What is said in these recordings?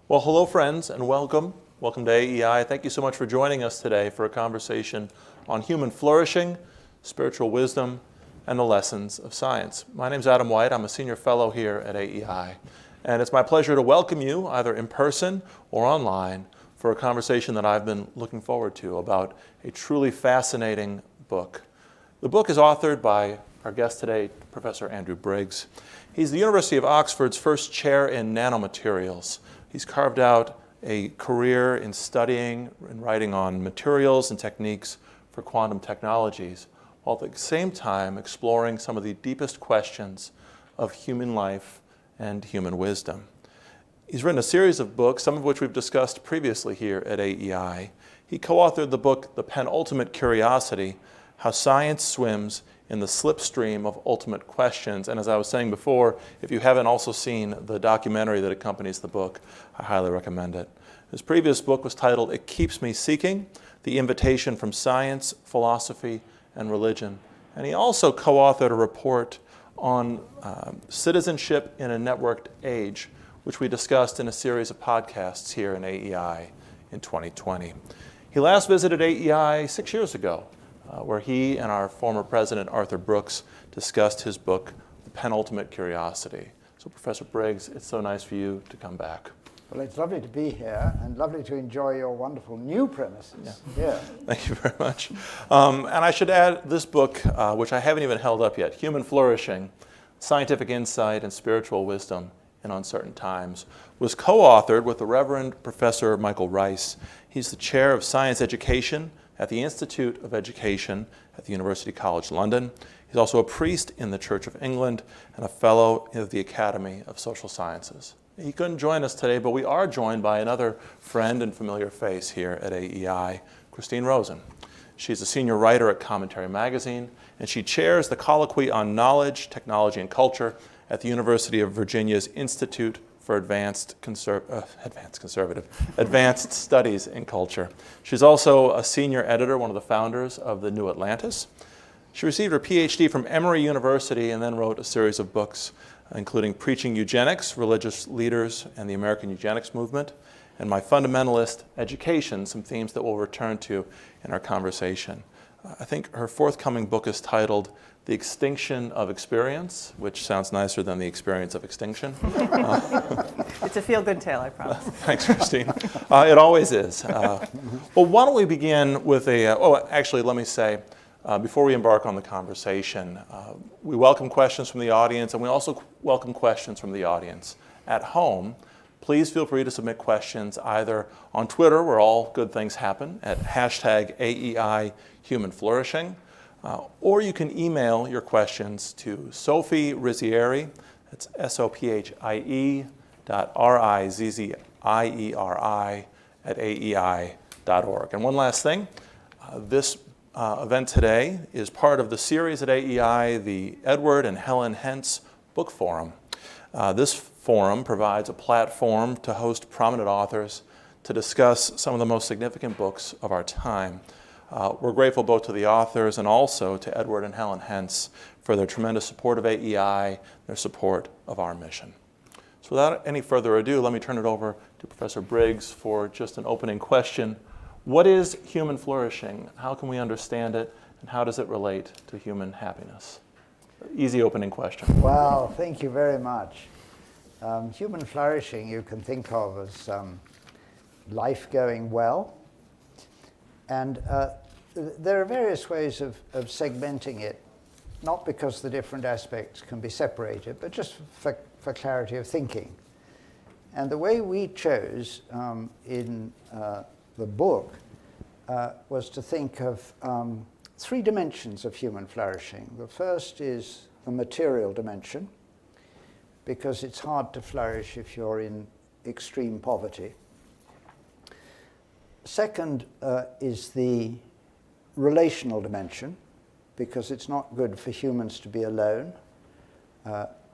Well, hello friends, and welcome. Welcome to AEI. Thank you so much for joining us today for a conversation on human flourishing, spiritual wisdom, and the lessons of science. My name is Adam White. I'm a senior fellow here at AEI. And it's my pleasure to welcome you, either in person or online, for a conversation that I've been looking forward to about a truly fascinating book. The book is authored by our guest today, Professor Andrew Briggs. He's the University of Oxford's first chair in nanomaterials. He's carved out a career in studying and writing on materials and techniques for quantum technologies, while at the same time exploring some of the deepest questions of human life and human wisdom. He's written a series of books, some of which we've discussed previously here at AEI. He co-authored the book, The Penultimate Curiosity, How Science Swims in the Slipstream of Ultimate Questions. And as I was saying before, if you haven't also seen the documentary that accompanies the book, I highly recommend it. His previous book was titled It Keeps Me Seeking, The Invitation from Science, Philosophy, and Religion. And he also co-authored a report on citizenship in a networked age, which we discussed in a series of podcasts here in AEI in 2020. He last visited AEI 6 years ago, where he and our former president, Arthur Brooks, discussed his book, The Penultimate Curiosity. So Professor Briggs, it's so nice for you to come back. Well, it's lovely to be here and lovely to enjoy your wonderful new premises. Yeah. Thank you very much. And I should add this book, which I haven't even held up yet, Human Flourishing, Scientific Insight and Spiritual Wisdom in Uncertain Times, was co-authored with the Reverend Professor Michael Reiss. He's the chair of science education at the Institute of Education at the University College London. He's also a priest in the Church of England and a fellow of the Academy of Social Sciences. He couldn't join us today, but we are joined by another friend and familiar face here at AEI, Christine Rosen. She's a senior writer at Commentary Magazine, and she chairs the colloquy on knowledge, technology, and culture at the University of Virginia's Institute for Advanced Studies in Culture. She's also a senior editor, one of the founders of the New Atlantis. She received her PhD from Emory University and then wrote a series of books, including Preaching Eugenics, Religious Leaders, and the American Eugenics Movement, and My Fundamentalist Education, some themes that we'll return to in our conversation. I think her forthcoming book is titled The Extinction of Experience, which sounds nicer than The Experience of Extinction. It's a feel-good tale, I promise. Thanks, Christine. It always is. Well, why don't we begin with actually, let me say, before we embark on the conversation, we welcome questions from the audience, and we also welcome questions from the audience at home. Please feel free to submit questions either on Twitter, where all good things happen, at hashtag AEI Human Flourishing, or you can email your questions to Sophie Rizzieri, that's SOPHIE.RIZZIERI @AEI.org. And one last thing, this event today is part of the series at AEI, the Edward and Helen Hentz Book Forum. This forum provides a platform to host prominent authors to discuss some of the most significant books of our time. We're grateful both to the authors and also to Edward and Helen Hentz for their tremendous support of AEI, their support of our mission. So without any further ado, let me turn it over to Professor Briggs for just an opening question. What is human flourishing? How can we understand it? And how does it relate to human happiness? Easy opening question. Well, thank you very much. Human flourishing you can think of as life going well. And there are various ways of segmenting it, not because the different aspects can be separated, but just for clarity of thinking. And the way we chose in the book was to think of three dimensions of human flourishing. The first is the material dimension, because it's hard to flourish if you're in extreme poverty. Second is the relational dimension, because it's not good for humans to be alone.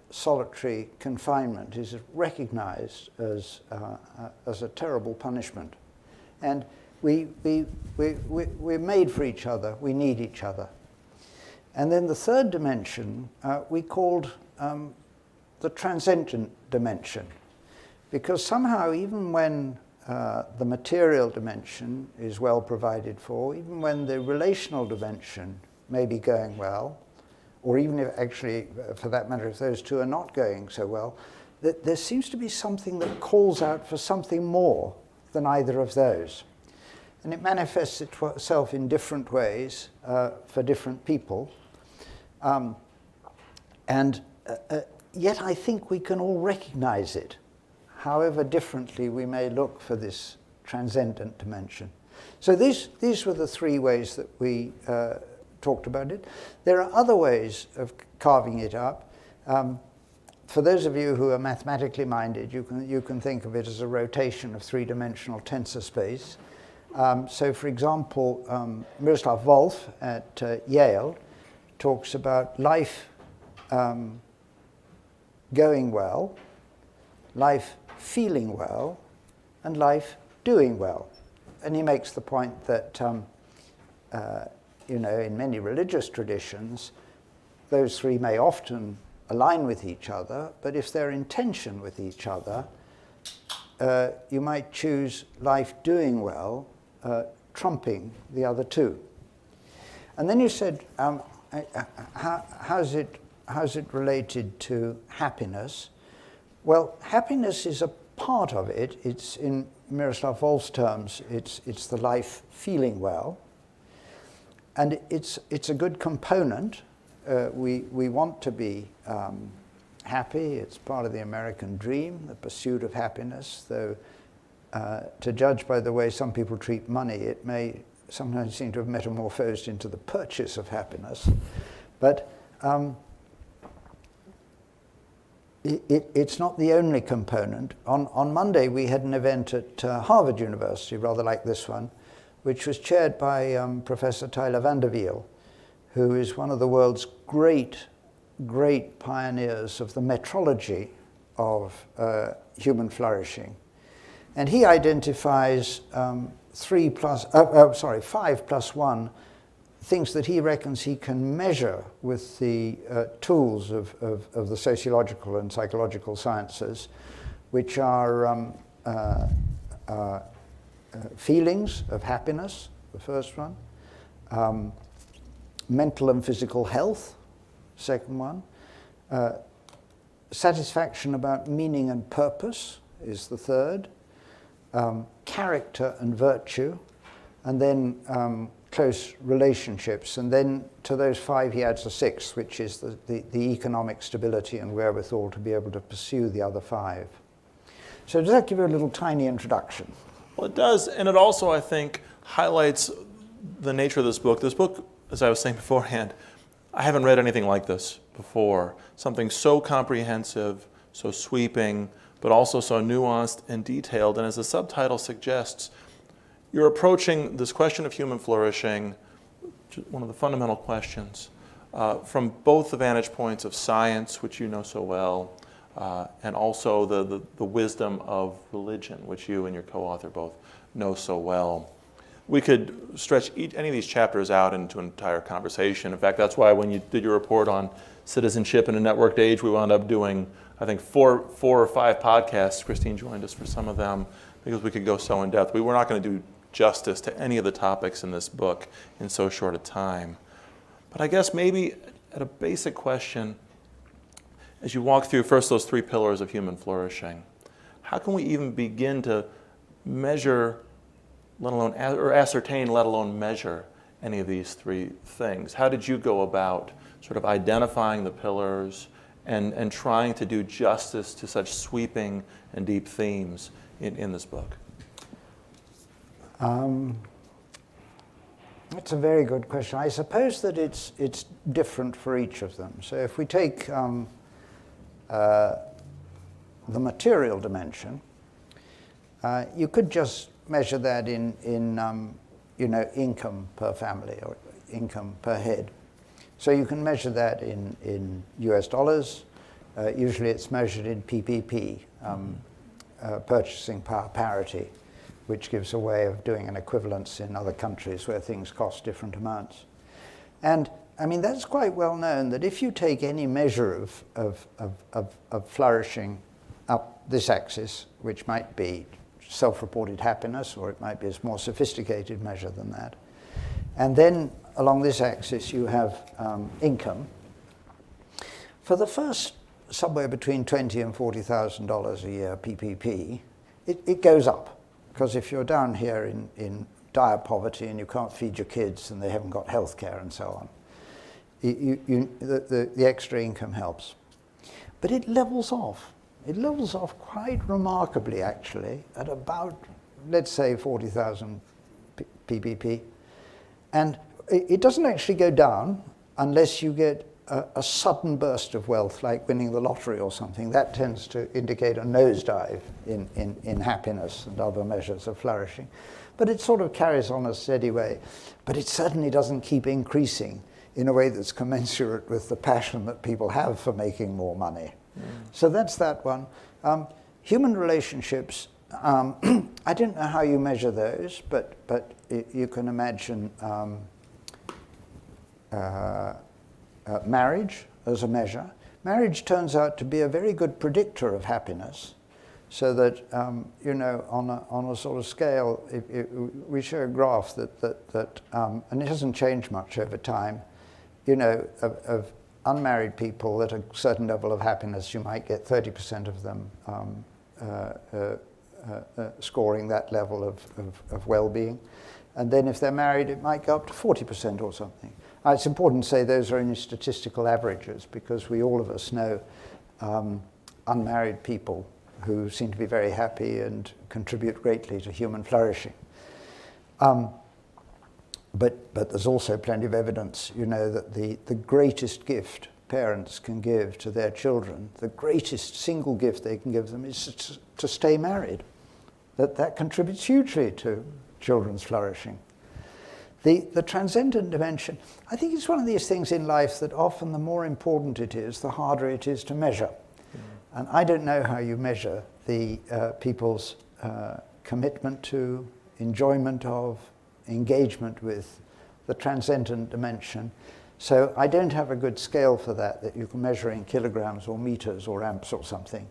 Solitary confinement is recognized as a terrible punishment. And we're made for each other. We need each other. And then the third dimension we called the transcendent dimension, Because somehow, even when the material dimension is well provided for, even when the relational dimension may be going well, or even if actually, for that matter, if those two are not going so well, that there seems to be something that calls out for something more than either of those. And it manifests itself in different ways for different people. Yet I think we can all recognize it, however differently we may look for this transcendent dimension. So these were the three ways that we talked about it. There are other ways of carving it up. For those of you who are mathematically minded, you can think of it as a rotation of three-dimensional tensor space. So, for example, Miroslav Volf at Yale talks about life going well, life feeling well, and life doing well. And he makes the point that, in many religious traditions, those three may often align with each other, but if they're in tension with each other, you might choose life doing well, trumping the other two. And then you said, how's it related to happiness? Well, happiness is a part of it. It's, in Miroslav Volf's terms, it's the life feeling well. And it's a good component. We want to be happy. It's part of the American dream, the pursuit of happiness, though to judge by the way some people treat money, it may sometimes seem to have metamorphosed into the purchase of happiness. But it's not the only component. On Monday, we had an event at Harvard University, rather like this one, which was chaired by Professor Tyler Vanderveel, who is one of the world's great pioneers of the metrology of human flourishing. And he identifies 5 plus 1 things that he reckons he can measure with the tools of the sociological and psychological sciences, which are feelings of happiness, the first one, mental and physical health, second one, satisfaction about meaning and purpose is the third, character and virtue, and then close relationships. And then to those 5 he adds a 6th, which is the economic stability and wherewithal to be able to pursue the other 5. So does that give you a little tiny introduction? Well, it does, and it also, I think, highlights the nature of this book. This book, as I was saying beforehand, I haven't read anything like this before. Something so comprehensive, so sweeping, but also so nuanced and detailed. And as the subtitle suggests, you're approaching this question of human flourishing, one of the fundamental questions, from both the vantage points of science, which you know so well, and also the wisdom of religion, which you and your co-author both know so well. We could stretch any of these chapters out into an entire conversation. In fact, that's why when you did your report on citizenship in a networked age, we wound up doing, I think, four or five podcasts. Christine joined us for some of them because we could go so in depth. We were not going to do justice to any of the topics in this book in so short a time. But I guess maybe at a basic question, as you walk through first those 3 pillars of human flourishing, how can we even begin to measure, let alone, or ascertain, let alone measure any of these 3 things? How did you go about sort of identifying the pillars and trying to do justice to such sweeping and deep themes in this book? That's a very good question. I suppose that it's different for each of them. So if we take the material dimension, you could just measure that in income per family or income per head. So you can measure that in US dollars. Usually it's measured in PPP, purchasing power parity, which gives a way of doing an equivalence in other countries where things cost different amounts. And I mean, that's quite well known that if you take any measure of flourishing up this axis, which might be self-reported happiness, or it might be a more sophisticated measure than that. And then along this axis you have income. For the first somewhere between $20,000 and $40,000 a year PPP, it goes up. Because if you're down here in dire poverty and you can't feed your kids and they haven't got health care and so on, the extra income helps. But it levels off. It levels off quite remarkably, actually, at about, let's say, 40,000 PPP. And it doesn't actually go down unless you get a sudden burst of wealth, like winning the lottery or something. That tends to indicate a nosedive in happiness and other measures of flourishing. But it sort of carries on a steady way. But it certainly doesn't keep increasing in a way that's commensurate with the passion that people have for making more money. So that's that one. Human relationships, I don't know how you measure those, but you can imagine marriage as a measure. Marriage turns out to be a very good predictor of happiness, so that, on a sort of scale, we show a graph that and it hasn't changed much over time, of unmarried people at a certain level of happiness, you might get 30% of them scoring that level of well-being. And then if they're married, it might go up to 40% or something. It's important to say those are only statistical averages, because all of us know unmarried people who seem to be very happy and contribute greatly to human flourishing. But there's also plenty of evidence, that the greatest gift parents can give to their children, the greatest single gift they can give them, is to stay married. That contributes hugely to children's flourishing. The transcendent dimension, I think it's one of these things in life that often the more important it is, the harder it is to measure. And I don't know how you measure the people's commitment to, enjoyment of, engagement with the transcendent dimension. So I don't have a good scale for that you can measure in kilograms or meters or amps or something.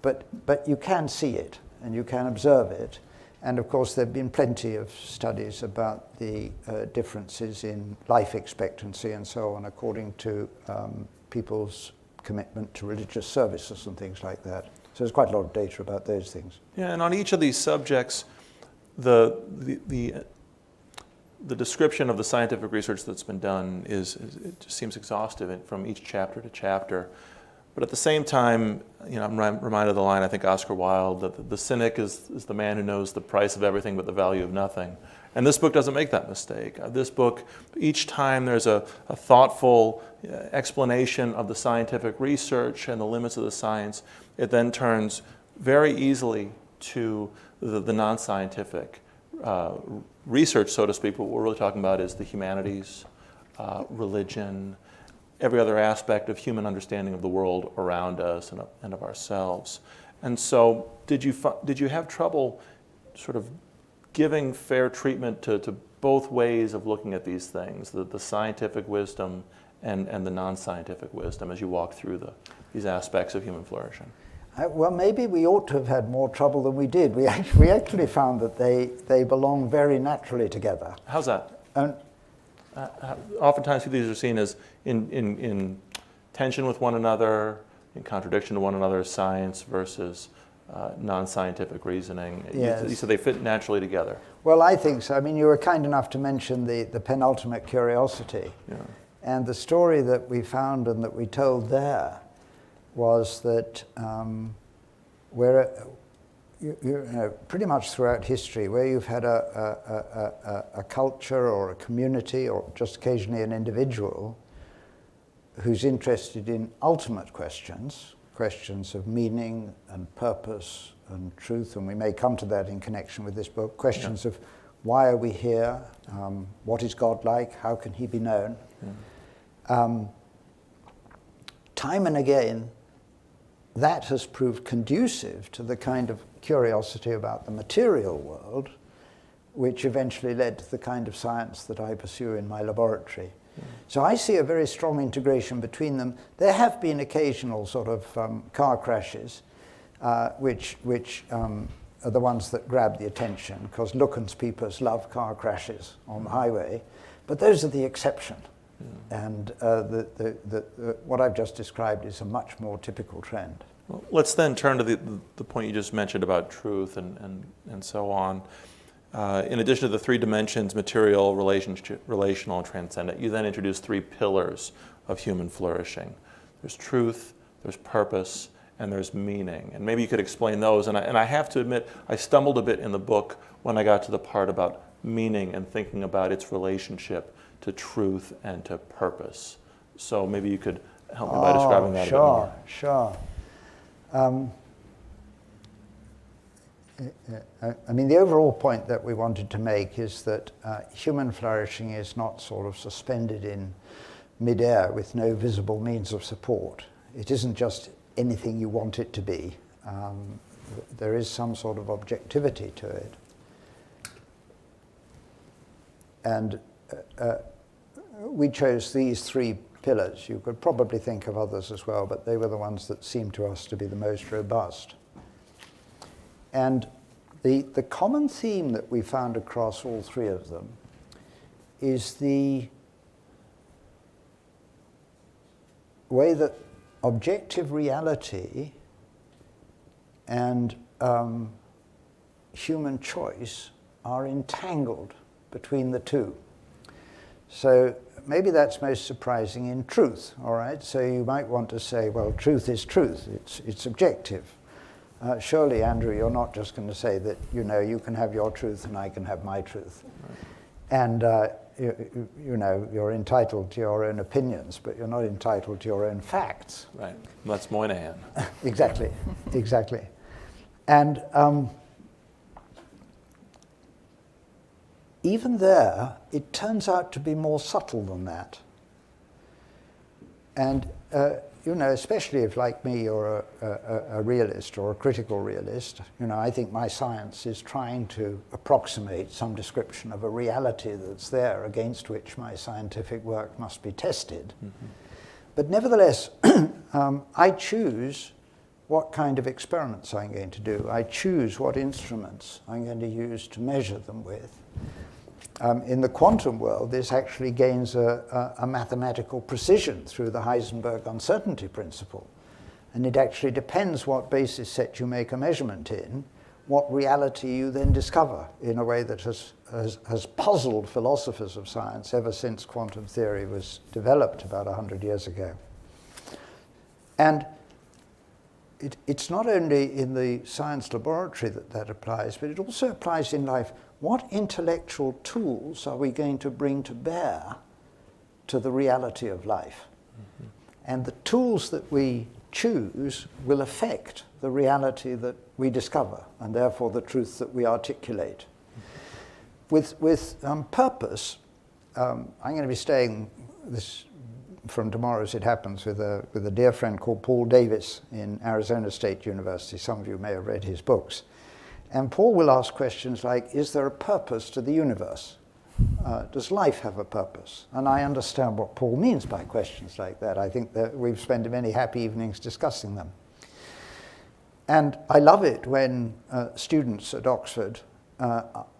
But you can see it and you can observe it. And of course there have been plenty of studies about the differences in life expectancy and so on according to people's commitment to religious services and things like that. So there's quite a lot of data about those things. Yeah, and on each of these subjects, the description of the scientific research that's been done it just seems exhaustive from each chapter to chapter. But at the same time, I'm reminded of the line, I think Oscar Wilde, that the cynic is the man who knows the price of everything but the value of nothing. And this book doesn't make that mistake. This book, each time there's a thoughtful explanation of the scientific research and the limits of the science, it then turns very easily to the non-scientific research, so to speak. But what we're really talking about is the humanities, religion, every other aspect of human understanding of the world around us and of ourselves. And so did you have trouble sort of giving fair treatment to both ways of looking at these things, the scientific wisdom and the non-scientific wisdom, as you walk through these aspects of human flourishing? Well, maybe we ought to have had more trouble than we did. We actually found that they belong very naturally together. How's that? Oftentimes these are seen as in tension with one another, in contradiction to one another, science versus non-scientific reasoning. Yes. You said they fit naturally together. Well, I think so. I mean, you were kind enough to mention the penultimate curiosity. Yeah. And the story that we found and that we told there was that pretty much throughout history, where you've had a culture or a community or just occasionally an individual who's interested in ultimate questions of meaning and purpose and truth, and we may come to that in connection with this book, questions of why are we here, what is God like, how can he be known? Time and again, that has proved conducive to the kind of curiosity about the material world, which eventually led to the kind of science that I pursue in my laboratory. So I see a very strong integration between them. There have been occasional sort of car crashes, which are the ones that grab the attention, because Lookenspeepers love car crashes on the highway, but those are the exception. And what I've just described is a much more typical trend. Well, let's then turn to the point you just mentioned about truth and so on. In addition to the three dimensions, material, relational, and transcendent, you then introduce three pillars of human flourishing. There's truth, there's purpose, and there's meaning. And maybe you could explain those. And I have to admit, I stumbled a bit in the book when I got to the part about meaning and thinking about its relationship to truth and to purpose. So maybe you could help me by describing that a bit more. Sure. I mean, the overall point that we wanted to make is that human flourishing is not sort of suspended in midair with no visible means of support. It isn't just anything you want it to be. There is some sort of objectivity to it. And we chose these three pillars. You could probably think of others as well, but they were the ones that seemed to us to be the most robust. And the common theme that we found across all three of them is the way that objective reality and human choice are entangled between the two. So maybe that's most surprising in truth, all right? So you might want to say, well, truth is truth. It's objective. Surely, Andrew, you're not just going to say that, you can have your truth and I can have my truth. Right. And, you're entitled to your own opinions, but you're not entitled to your own facts. Right. That's Moynihan. Exactly. And even there, it turns out to be more subtle than that. And, especially if, like me, you're a realist or a critical realist, I think my science is trying to approximate some description of a reality that's there against which my scientific work must be tested. Mm-hmm. But nevertheless, I choose what kind of experiments I'm going to do. I choose what instruments I'm going to use to measure them with. In the quantum world, this actually gains a mathematical precision through the Heisenberg uncertainty principle. And it actually depends what basis set you make a measurement in, what reality you then discover, in a way that has puzzled philosophers of science ever since quantum theory was developed about 100 years ago. And it's not only in the science laboratory that applies, but it also applies in life. What intellectual tools are we going to bring to bear to the reality of life? Mm-hmm. And the tools that we choose will affect the reality that we discover, and therefore the truth that we articulate. Mm-hmm. With purpose, I'm going to be staying this from tomorrow, as it happens, with a dear friend called Paul Davis in Arizona State University. Some of you may have read his books. And Paul will ask questions like, is there a purpose to the universe? Does life have a purpose? And I understand what Paul means by questions like that. I think that we've spent many happy evenings discussing them. And I love it when students at Oxford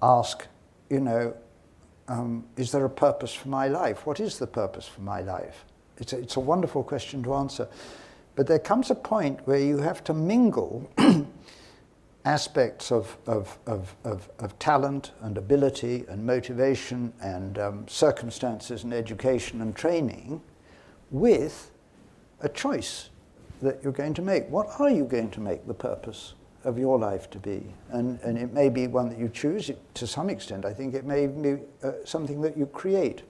ask, is there a purpose for my life? What is the purpose for my life? It's a wonderful question to answer. But there comes a point where you have to mingle aspects of talent and ability and motivation and circumstances and education and training with a choice that you're going to make. What are you going to make the purpose of your life to be? And it may be one that you choose. To some extent, I think it may be something that you create.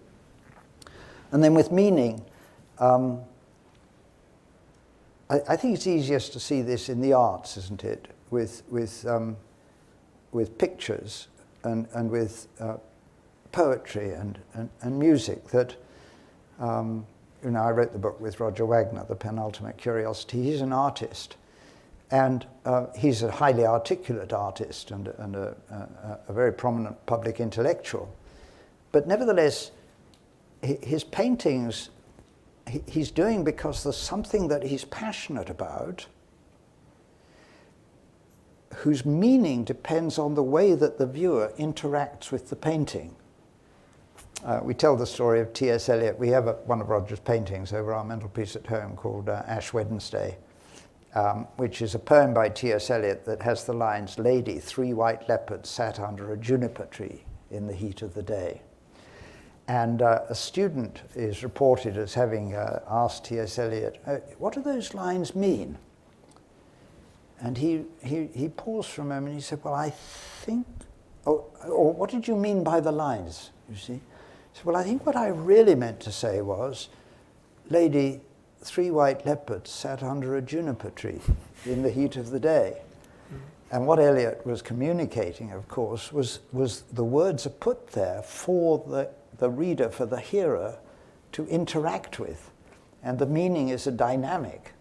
And then with meaning, I think it's easiest to see this in the arts, isn't it? With pictures and with poetry and music. That I wrote the book with Roger Wagner, The Penultimate Curiosity. He's an artist, and he's a highly articulate artist and a very prominent public intellectual. But nevertheless, his paintings he's doing because there's something that he's passionate about. whose meaning depends on the way that the viewer interacts with the painting. We tell the story of T.S. Eliot. We have one of Roger's paintings over our mantelpiece at home called Ash Wednesday, which is a poem by T.S. Eliot that has the lines, "Lady, 3 white leopards sat under a juniper tree in the heat of the day." And a student is reported as having asked T.S. Eliot, "What do those lines mean?" And he paused for a moment and he said, "Well, I think, or what did you mean by the lines, you see?" He said, "Well, I think what I really meant to say was, lady, 3 white leopards sat under a juniper tree in the heat of the day." And what Eliot was communicating, of course, was the words are put there for the reader, for the hearer, to interact with. And the meaning is a dynamic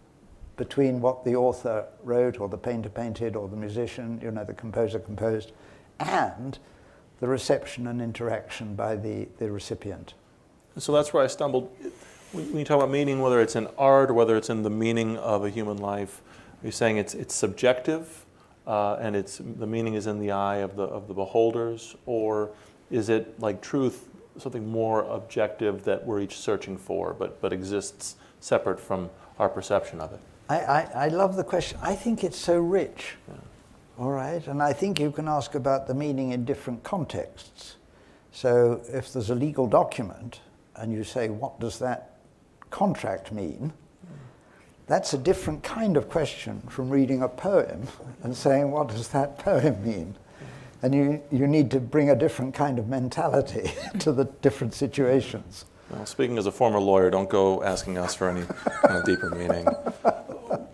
between what the author wrote, or the painter painted, or the musician, the composer composed, and the reception and interaction by the recipient. So that's where I stumbled. When you talk about meaning, whether it's in art or whether it's in the meaning of a human life, are you saying it's subjective, and the meaning is in the eye of the beholders, or is it like truth, something more objective that we're each searching for, but exists separate from our perception of it? I love the question. I think it's so rich, Yeah. all right? And I think you can ask about the meaning in different contexts. So if there's a legal document and you say, what does that contract mean? That's a different kind of question from reading a poem and saying, what does that poem mean? And you need to bring a different kind of mentality to the different situations. Well, speaking as a former lawyer, don't go asking us for any kind of deeper meaning.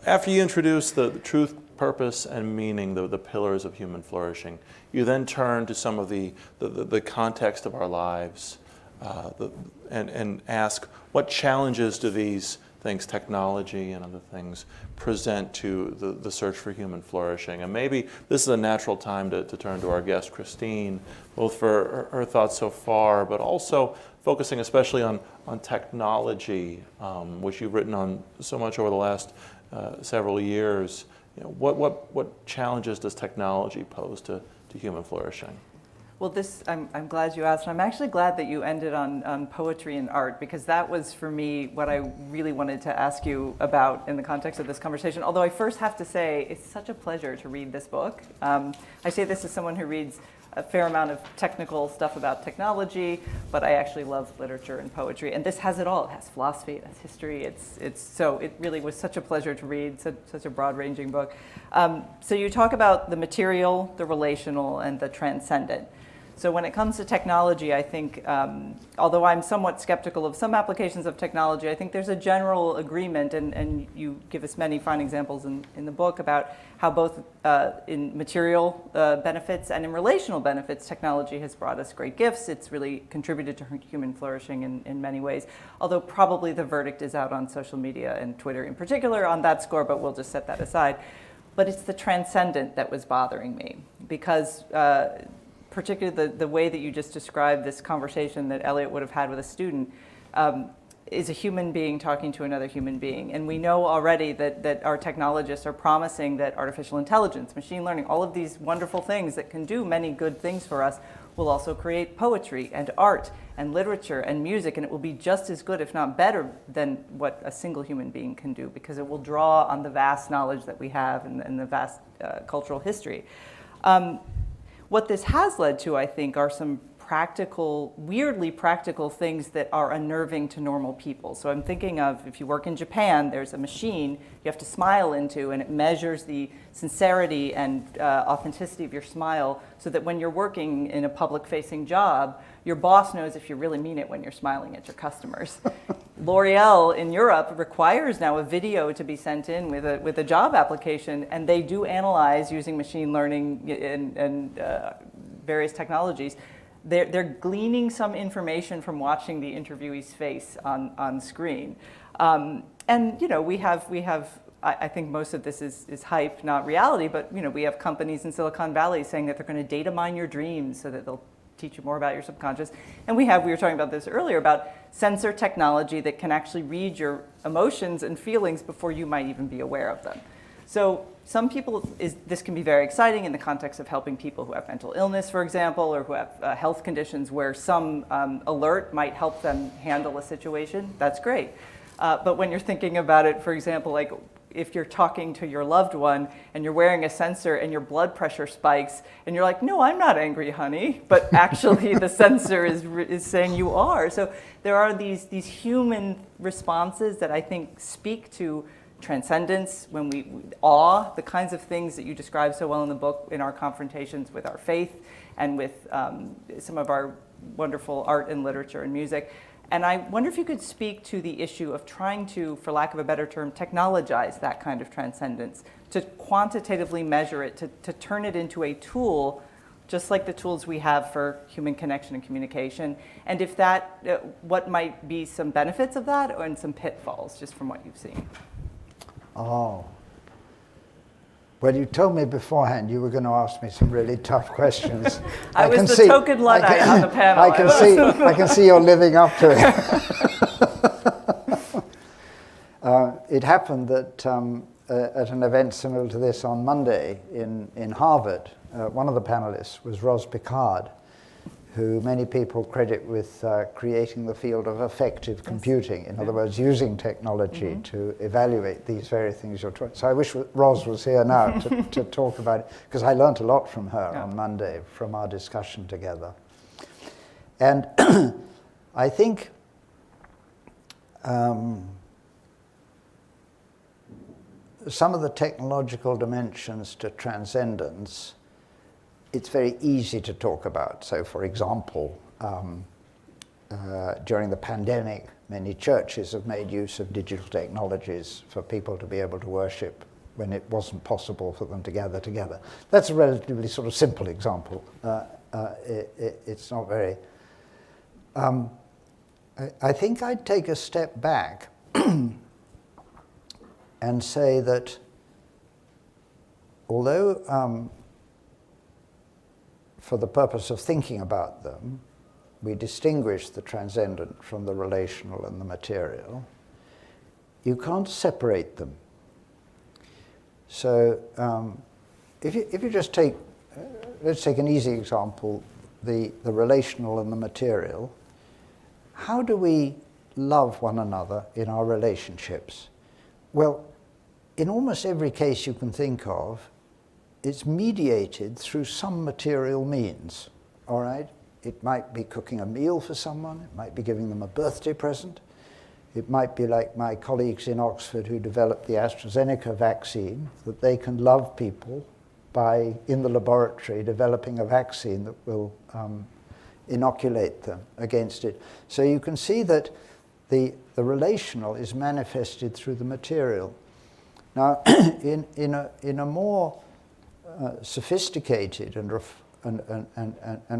After you introduce the truth, purpose, and meaning, the pillars of human flourishing, you then turn to some of the context of our lives and ask, what challenges do these things, technology and other things, present to the search for human flourishing? And maybe this is a natural time to turn to our guest, Christine, both for her thoughts so far, but also focusing especially on technology, which you've written on so much over the last several years. What challenges does technology pose to human flourishing? Well, I'm glad you asked. And I'm actually glad that you ended on poetry and art, because that was, for me, what I really wanted to ask you about in the context of this conversation. Although I first have to say, it's such a pleasure to read this book. I say this as someone who reads a fair amount of technical stuff about technology, but I actually love literature and poetry. And this has it all. It has philosophy, it has history. So it really was such a pleasure to read, such a broad-ranging book. So you talk about the material, the relational, and the transcendent. So when it comes to technology, I think, although I'm somewhat skeptical of some applications of technology, I think there's a general agreement, and you give us many fine examples in the book about how both in material benefits and in relational benefits, technology has brought us great gifts. It's really contributed to human flourishing in many ways, although probably the verdict is out on social media and Twitter in particular on that score, but we'll just set that aside. But it's the transcendent that was bothering me, because particularly the way that you just described this conversation that Eliot would have had with a student, is a human being talking to another human being. And we know already that our technologists are promising that artificial intelligence, machine learning, all of these wonderful things that can do many good things for us will also create poetry and art and literature and music, and it will be just as good, if not better, than what a single human being can do, because it will draw on the vast knowledge that we have and the vast cultural history. What this has led to, I think, are some practical, weirdly practical things that are unnerving to normal people. So I'm thinking of, if you work in Japan, there's a machine you have to smile into, and it measures the sincerity and authenticity of your smile, so that when you're working in a public-facing job, your boss knows if you really mean it when you're smiling at your customers. L'Oreal in Europe requires now a video to be sent in with a job application, and they do analyze using machine learning and various technologies. They're gleaning some information from watching the interviewee's face on screen. And we have I think most of this is hype, not reality, but we have companies in Silicon Valley saying that they're going to data mine your dreams so that they'll teach you more about your subconscious. And we were talking about this earlier, about sensor technology that can actually read your emotions and feelings before you might even be aware of them. So some people, this can be very exciting in the context of helping people who have mental illness, for example, or who have health conditions where some alert might help them handle a situation. That's great. But when you're thinking about it, for example, like if you're talking to your loved one and you're wearing a sensor and your blood pressure spikes and you're like, no, I'm not angry, honey, but actually the sensor is saying you are. So there are these human responses that I think speak to transcendence, awe, the kinds of things that you describe so well in the book in our confrontations with our faith and with some of our wonderful art and literature and music. And I wonder if you could speak to the issue of trying to, for lack of a better term, technologize that kind of transcendence, to quantitatively measure it, to turn it into a tool, just like the tools we have for human connection and communication. And if that, what might be some benefits of that and some pitfalls, just from what you've seen? Oh. Well, you told me beforehand you were going to ask me some really tough questions. I was the token Luddite on the panel. I can see you're living up to it. It happened that at an event similar to this on Monday in Harvard, one of the panelists was Ros Picard, who many people credit with creating the field of effective computing. In other words, using technology to evaluate these very things you're talking. So I wish Ros was here now to talk about it, because I learned a lot from her on Monday from our discussion together. And I think some of the technological dimensions to transcendence, it's very easy to talk about. So, for example, during the pandemic, many churches have made use of digital technologies for people to be able to worship when it wasn't possible for them to gather together. That's a relatively sort of simple example. It's not very... I think I'd take a step back and say that although for the purpose of thinking about them, we distinguish the transcendent from the relational and the material, you can't separate them. So if you just take, let's take an easy example, the relational and the material. How do we love one another in our relationships? Well, in almost every case you can think of, it's mediated through some material means, all right? It might be cooking a meal for someone, it might be giving them a birthday present, it might be like my colleagues in Oxford who developed the AstraZeneca vaccine, that they can love people by, in the laboratory, developing a vaccine that will inoculate them against it. So you can see that the relational is manifested through the material. Now, in a more sophisticated and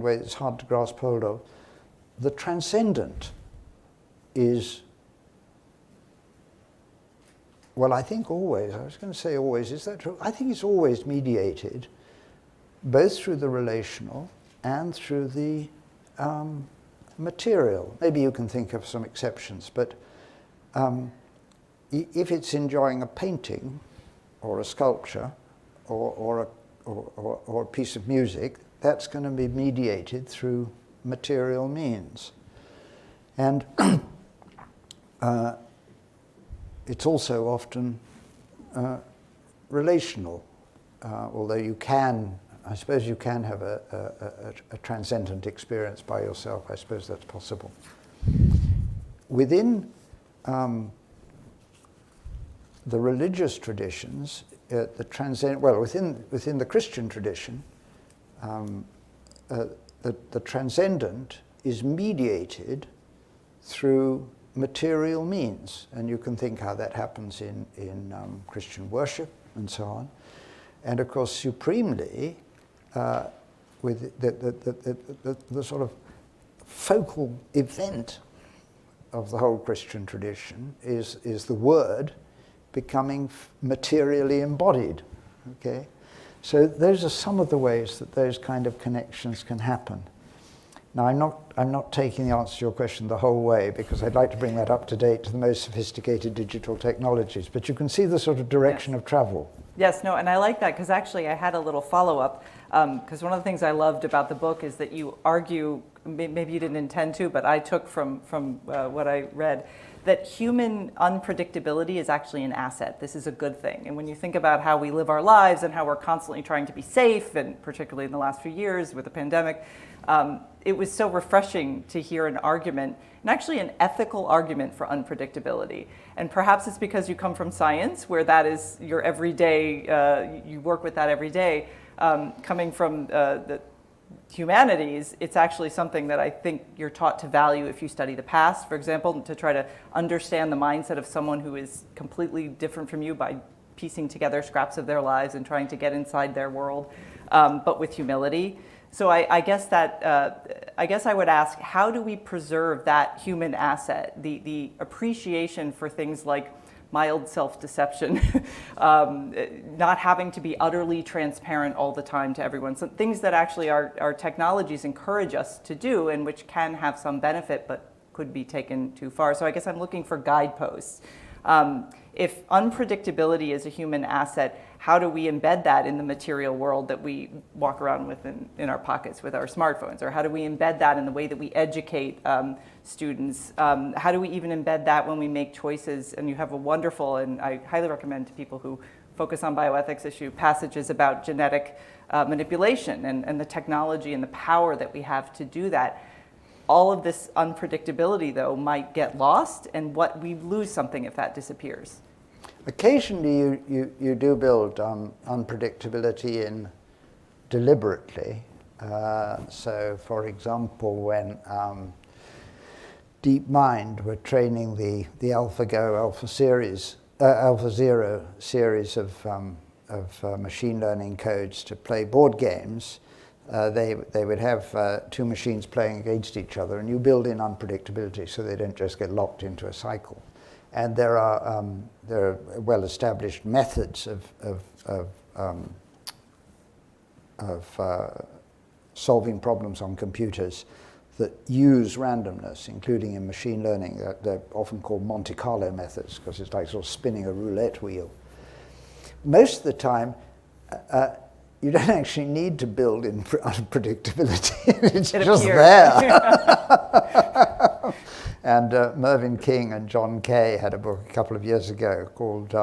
way it's hard to grasp hold of, the transcendent is, well, I think always, I was going to say always, is that true? I think it's always mediated both through the relational and through the material. Maybe you can think of some exceptions, but if it's enjoying a painting or a sculpture or a piece of music, that's going to be mediated through material means. And it's also often relational, although you can, I suppose you can have a transcendent experience by yourself. I suppose that's possible. Within the religious traditions, within the Christian tradition, the transcendent is mediated through material means, and you can think how that happens in Christian worship and so on. And of course, supremely, with the sort of focal event of the whole Christian tradition is the Word becoming materially embodied. Okay, so those are some of the ways that those kind of connections can happen. Now, I'm not taking the answer to your question the whole way, because I'd like to bring that up to date to the most sophisticated digital technologies. But you can see the sort of direction of travel. Yes, no, and I like that because actually I had a little follow-up because one of the things I loved about the book is that you argue, maybe you didn't intend to, but I took from what I read, that human unpredictability is actually an asset. This is a good thing. And when you think about how we live our lives and how we're constantly trying to be safe, and particularly in the last few years with the pandemic, it was so refreshing to hear an argument, and actually an ethical argument for unpredictability. And perhaps it's because you come from science, where that is your everyday, you work with that every day. Coming from the humanities, it's actually something that I think you're taught to value if you study the past, for example, to try to understand the mindset of someone who is completely different from you by piecing together scraps of their lives and trying to get inside their world, but with humility. So I guess I would ask, how do we preserve that human asset, the appreciation for things like mild self-deception, not having to be utterly transparent all the time to everyone. Some things that actually our technologies encourage us to do and which can have some benefit but could be taken too far. So I guess I'm looking for guideposts. If unpredictability is a human asset, how do we embed that in the material world that we walk around with in our pockets with our smartphones? Or how do we embed that in the way that we educate students? How do we even embed that when we make choices? And you have a wonderful, and I highly recommend to people who focus on bioethics issue, passages about genetic manipulation and the technology and the power that we have to do that. All of this unpredictability, though, might get lost, and we lose something if that disappears. Occasionally you do build unpredictability in deliberately. So, for example, when DeepMind were training the AlphaGo, AlphaZero series of machine learning codes to play board games, they would have two machines playing against each other, and you build in unpredictability so they don't just get locked into a cycle. And there are well-established methods of solving problems on computers that use randomness, including in machine learning. They're often called Monte Carlo methods because it's like sort of spinning a roulette wheel. Most of the time, you don't actually need to build in unpredictability. It's just there. And Mervyn King and John Kay had a book a couple of years ago called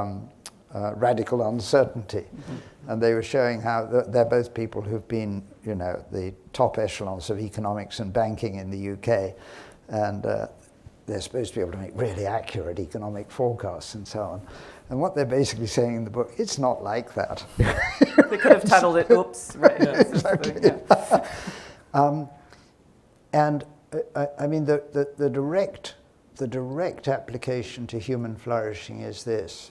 Radical Uncertainty. Mm-hmm. And they were showing how they're both people who've been, the top echelons of economics and banking in the UK. And they're supposed to be able to make really accurate economic forecasts and so on. And what they're basically saying in the book, it's not like that. They could have titled it, oops. Right. Yeah, exactly. Yeah. And I mean, the direct application to human flourishing is this: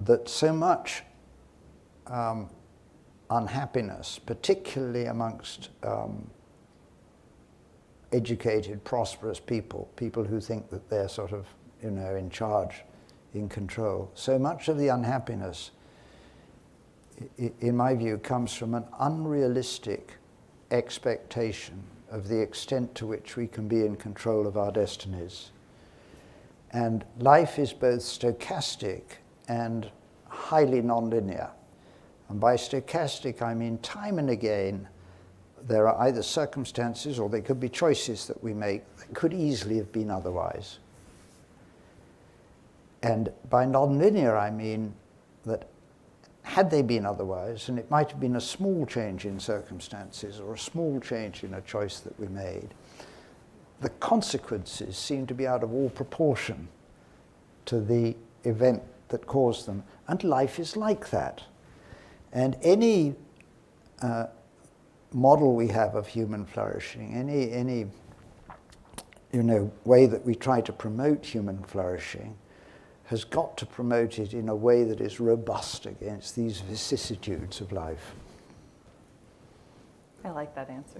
that so much unhappiness, particularly amongst educated, prosperous people who think that they're sort of, in charge, in control, so much of the unhappiness, in my view, comes from an unrealistic expectation of the extent to which we can be in control of our destinies. And life is both stochastic and highly nonlinear. And by stochastic, I mean time and again, there are either circumstances or they could be choices that we make that could easily have been otherwise. And by nonlinear, I mean that had they been otherwise, and it might have been a small change in circumstances or a small change in a choice that we made, the consequences seem to be out of all proportion to the event that caused them. And life is like that. And any model we have of human flourishing, any way that we try to promote human flourishing, has got to promote it in a way that is robust against these vicissitudes of life. I like that answer.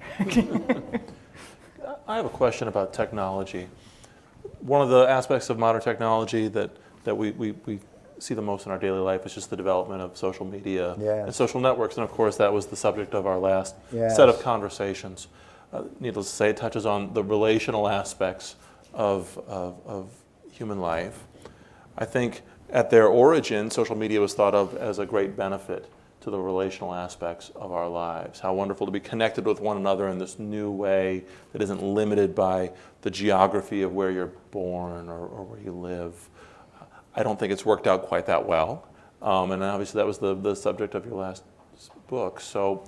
I have a question about technology. One of the aspects of modern technology that we see the most in our daily life is just the development of social media and social networks. And of course, that was the subject of our last set of conversations. Needless to say, it touches on the relational aspects of human life. I think at their origin, social media was thought of as a great benefit to the relational aspects of our lives. How wonderful to be connected with one another in this new way that isn't limited by the geography of where you're born or where you live. I don't think it's worked out quite that well. And obviously that was the subject of your last book. So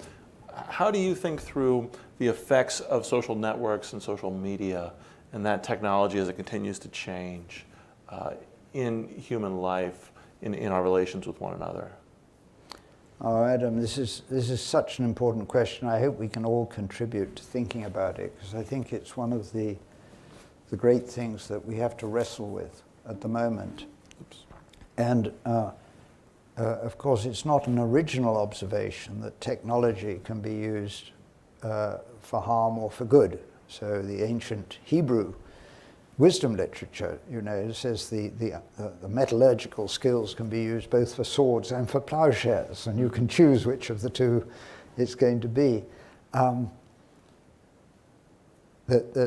how do you think through the effects of social networks and social media and that technology as it continues to change in human life, in our relations with one another? Oh, Adam, this is such an important question. I hope we can all contribute to thinking about it, because I think it's one of the great things that we have to wrestle with at the moment. Oops. And of course, it's not an original observation that technology can be used for harm or for good. So the ancient Hebrew wisdom literature, says the metallurgical skills can be used both for swords and for plowshares, and you can choose which of the two it's going to be.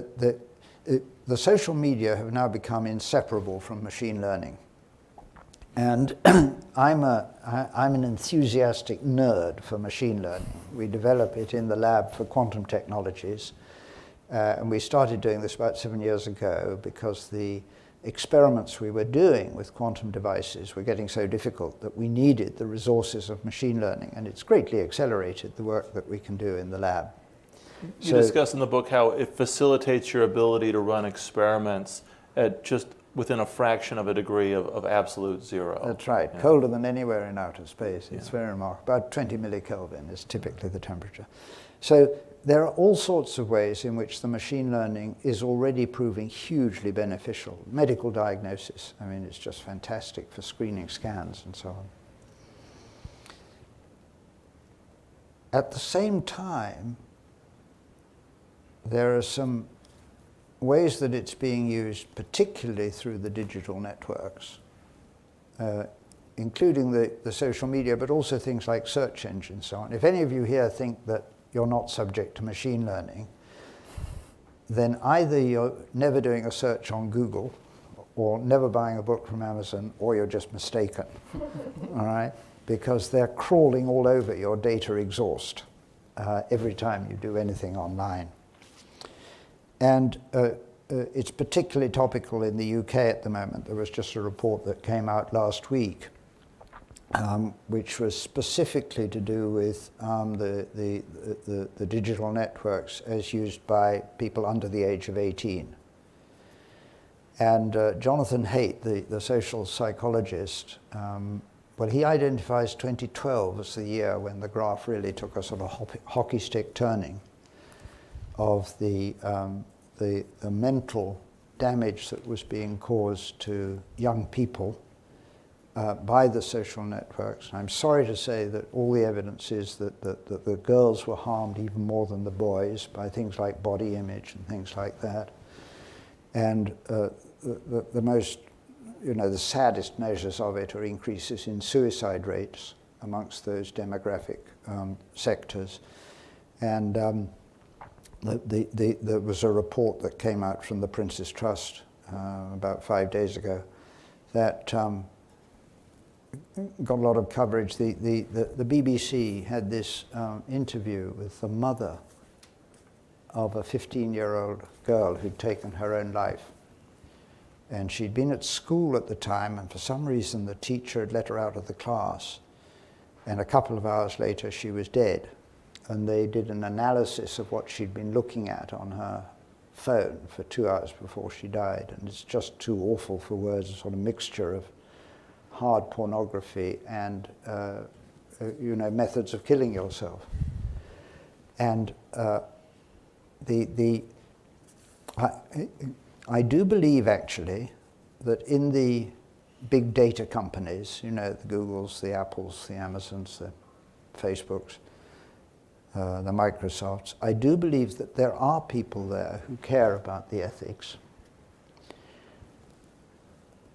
The social media have now become inseparable from machine learning. And I'm an enthusiastic nerd for machine learning. We develop it in the lab for quantum technologies. And we started doing this about 7 years ago because the experiments we were doing with quantum devices were getting so difficult that we needed the resources of machine learning. And it's greatly accelerated the work that we can do in the lab. You discuss in the book how it facilitates your ability to run experiments at just within a fraction of a degree of absolute zero. That's right. Yeah. Colder than anywhere in outer space. It's very remarkable. About 20 millikelvin is typically the temperature. So there are all sorts of ways in which the machine learning is already proving hugely beneficial. Medical diagnosis, I mean, it's just fantastic for screening scans and so on. At the same time, there are some ways that it's being used, particularly through the digital networks, including the social media, but also things like search engines and so on. If any of you here think that you're not subject to machine learning, then either you're never doing a search on Google, or never buying a book from Amazon, or you're just mistaken, all right? Because they're crawling all over your data exhaust every time you do anything online. And it's particularly topical in the UK at the moment. There was just a report that came out last week which was specifically to do with the digital networks as used by people under the age of 18. And Jonathan Haidt, the social psychologist, well, he identifies 2012 as the year when the graph really took a sort of hockey stick turning of the mental damage that was being caused to young people by the social networks. And I'm sorry to say that all the evidence is that the girls were harmed even more than the boys by things like body image and things like that. And the most, the saddest measures of it are increases in suicide rates amongst those demographic sectors. And there was a report that came out from the Prince's Trust about 5 days ago that got a lot of coverage. The BBC had this interview with the mother of a 15-year-old girl who'd taken her own life. And she'd been at school at the time, and for some reason the teacher had let her out of the class. And a couple of hours later she was dead. And they did an analysis of what she'd been looking at on her phone for 2 hours before she died. And it's just too awful for words, a sort of mixture of hard pornography and methods of killing yourself. And I do believe actually that in the big data companies, the Googles, the Apples, the Amazons, the Facebooks, the Microsofts, I do believe that there are people there who care about the ethics.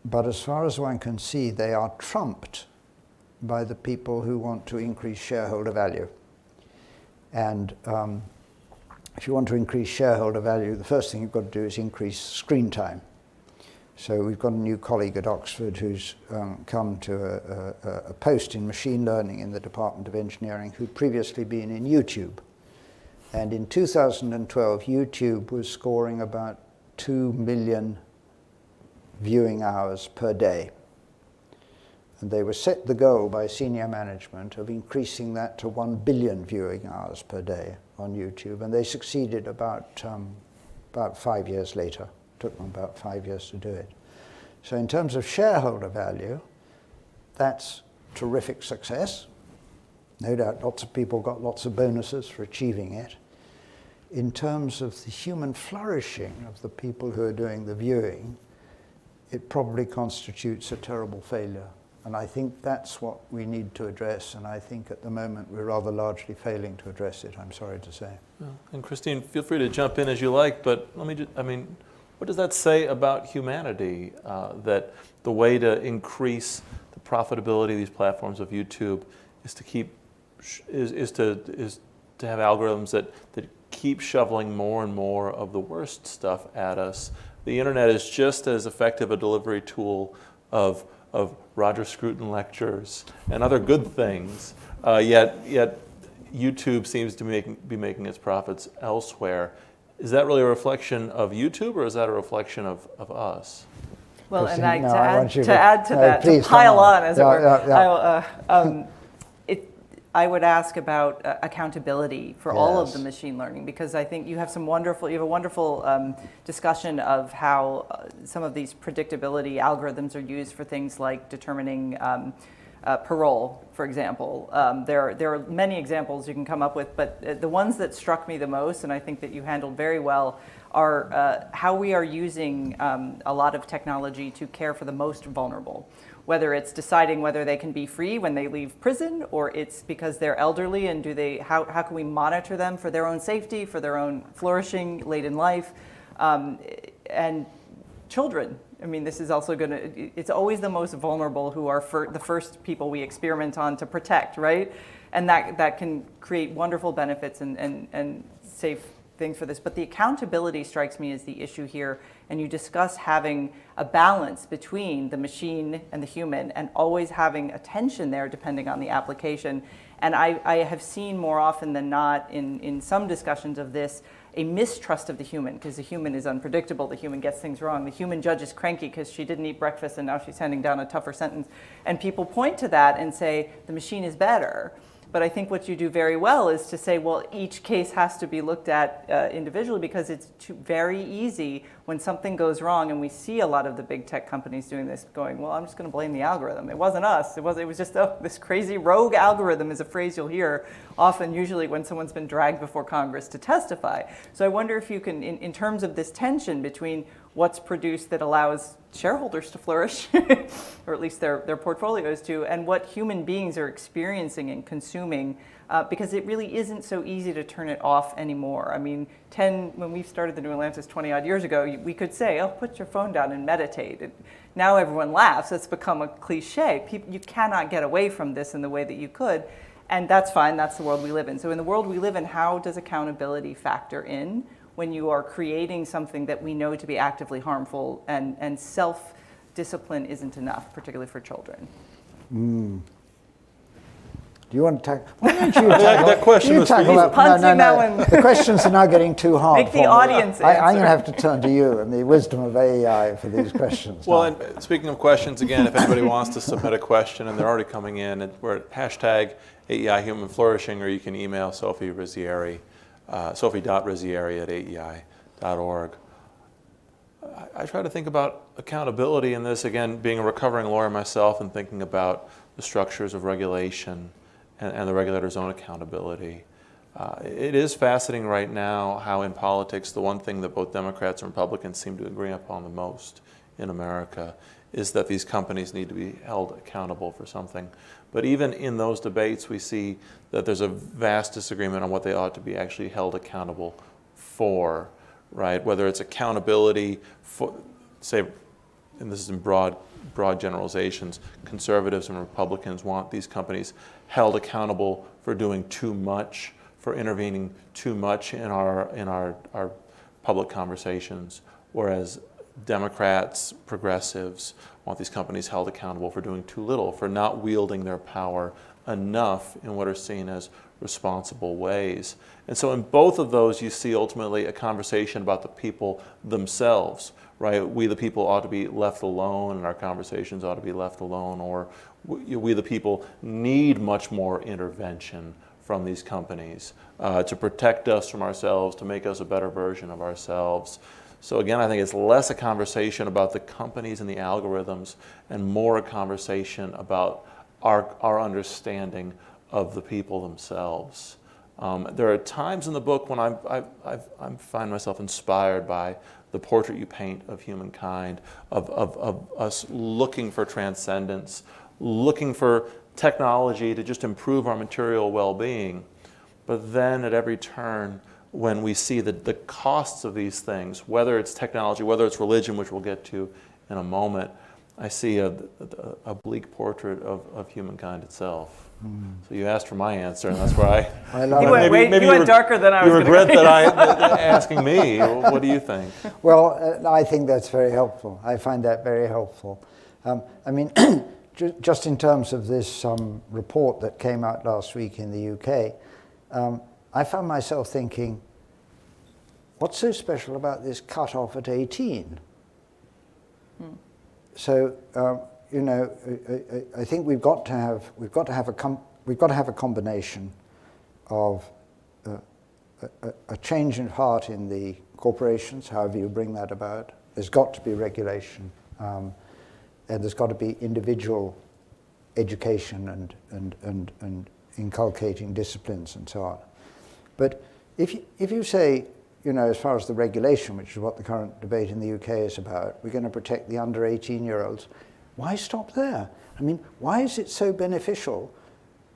But as far as one can see, they are trumped by the people who want to increase shareholder value. And if you want to increase shareholder value, the first thing you've got to do is increase screen time. So we've got a new colleague at Oxford who's come to a post in machine learning in the Department of Engineering, who'd previously been in YouTube. And in 2012, YouTube was scoring about 2 million viewing hours per day. And they were set the goal by senior management of increasing that to 1 billion viewing hours per day on YouTube. And they succeeded about 5 years later. Took them about 5 years to do it. So in terms of shareholder value, that's terrific success. No doubt lots of people got lots of bonuses for achieving it. In terms of the human flourishing of the people who are doing the viewing, it probably constitutes a terrible failure. And I think that's what we need to address, and I think at the moment we're rather largely failing to address it, I'm sorry to say. Well, and Christine, feel free to jump in as you like, but let me just, what does that say about humanity, that the way to increase the profitability of these platforms of YouTube is to keep, is to have algorithms that keep shoveling more and more of the worst stuff at us? The internet is just as effective a delivery tool of Roger Scruton lectures and other good things, yet YouTube seems to be making its profits elsewhere. Is that really a reflection of YouTube, or is that a reflection of us? Well, Christine, and no, to add to that, to please, pile on, as it were, yeah. I would ask about accountability for all of Yes. the machine learning, because I think you have a wonderful discussion of how some of these predictability algorithms are used for things like determining parole, for example. There are many examples you can come up with, but the ones that struck me the most, and I think that you handled very well, are how we are using a lot of technology to care for the most vulnerable. Whether it's deciding whether they can be free when they leave prison, or it's because they're elderly and how can we monitor them for their own safety, for their own flourishing late in life, and children. I mean, this is also it's always the most vulnerable who are the first people we experiment on to protect, right? And that can create wonderful benefits and safe things for this. But the accountability strikes me as the issue here. And you discuss having a balance between the machine and the human, and always having a tension there depending on the application. And I have seen more often than not in some discussions of this, a mistrust of the human, because the human is unpredictable, the human gets things wrong, the human judge is cranky because she didn't eat breakfast and now she's handing down a tougher sentence. And people point to that and say, the machine is better. But I think what you do very well is to say, well, each case has to be looked at individually, because it's very easy when something goes wrong, and we see a lot of the big tech companies doing this, going, well, I'm just going to blame the algorithm. It wasn't us. It was just, this crazy rogue algorithm is a phrase you'll hear often, usually when someone's been dragged before Congress to testify. So I wonder if you can, in terms of this tension between what's produced that allows shareholders to flourish, or at least their portfolios to, and what human beings are experiencing and consuming, because it really isn't so easy to turn it off anymore. I mean, when we started the New Atlantis 20 odd years ago, we could say, oh, put your phone down and meditate. Now everyone laughs. It's become a cliche. You cannot get away from this in the way that you could. And that's fine. That's the world we live in. So in the world we live in, how does accountability factor in when you are creating something that we know to be actively harmful, and self-discipline isn't enough, particularly for children? Do you want to tackle? Why don't you tackle that question? You Was tackle He's that. punting that one. The questions are now getting too hard. Make the for me. audience I'm going answer. to have to turn to you and the wisdom of AI for these questions. Well, now. and speaking of questions, again, if anybody wants to submit a question, and they're already coming in, we're at hashtag AEI Human Flourishing, or you can email Sophie Rizzieri, sophie.rizzieri@aei.org. I try to think about accountability in this, again, being a recovering lawyer myself, and thinking about the structures of regulation and the regulator's own accountability. It is fascinating right now how in politics, the one thing that both Democrats and Republicans seem to agree upon the most in America is that these companies need to be held accountable for something. But even in those debates, we see that there's a vast disagreement on what they ought to be actually held accountable for, right? Whether it's accountability for, say, and this is in broad generalizations, conservatives and Republicans want these companies held accountable for doing too much, for intervening too much in our public conversations, whereas Democrats, progressives want these companies held accountable for doing too little, for not wielding their power enough in what are seen as responsible ways. And so in both of those, you see ultimately a conversation about the people themselves, right? We the people ought to be left alone, and our conversations ought to be left alone, or we the people need much more intervention from these companies to protect us from ourselves, to make us a better version of ourselves. So again, I think it's less a conversation about the companies and the algorithms and more a conversation about our understanding of the people themselves. There are times in the book when I find myself inspired by the portrait you paint of humankind, of us looking for transcendence, looking for technology to just improve our material well-being. But then at every turn, when we see the costs of these things, whether it's technology, whether it's religion, which we'll get to in a moment, I see a bleak portrait of humankind itself. So you asked for my answer, and that's where I love You it. went, you went darker than I was you going to regret that asking me. What do you think? Well, I think that's very helpful. I find that very helpful. I mean, just in terms of this report that came out last week in the UK, I found myself thinking, what's so special about this cutoff at 18? So, you know, I think we've got to have a combination of a change in heart in the corporations, however you bring that about. There's got to be regulation, and there's got to be individual education and inculcating disciplines and so on. But if you say, you know, as far as the regulation, which is what the current debate in the UK is about, we're going to protect the under 18-year-olds, why stop there? I mean, why is it so beneficial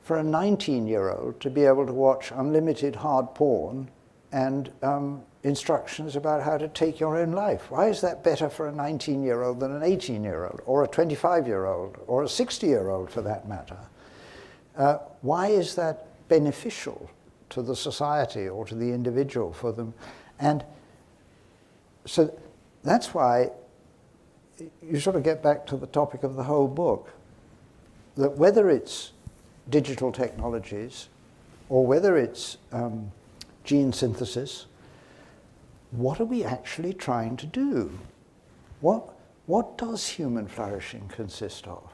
for a 19-year-old to be able to watch unlimited hard porn and instructions about how to take your own life? Why is that better for a 19-year-old than an 18-year-old, or a 25-year-old, or a 60-year-old for that matter? Why is that beneficial to the society or to the individual for them? And so that's why you sort of get back to the topic of the whole book, that whether it's digital technologies or whether it's gene synthesis, what are we actually trying to do? What does human flourishing consist of?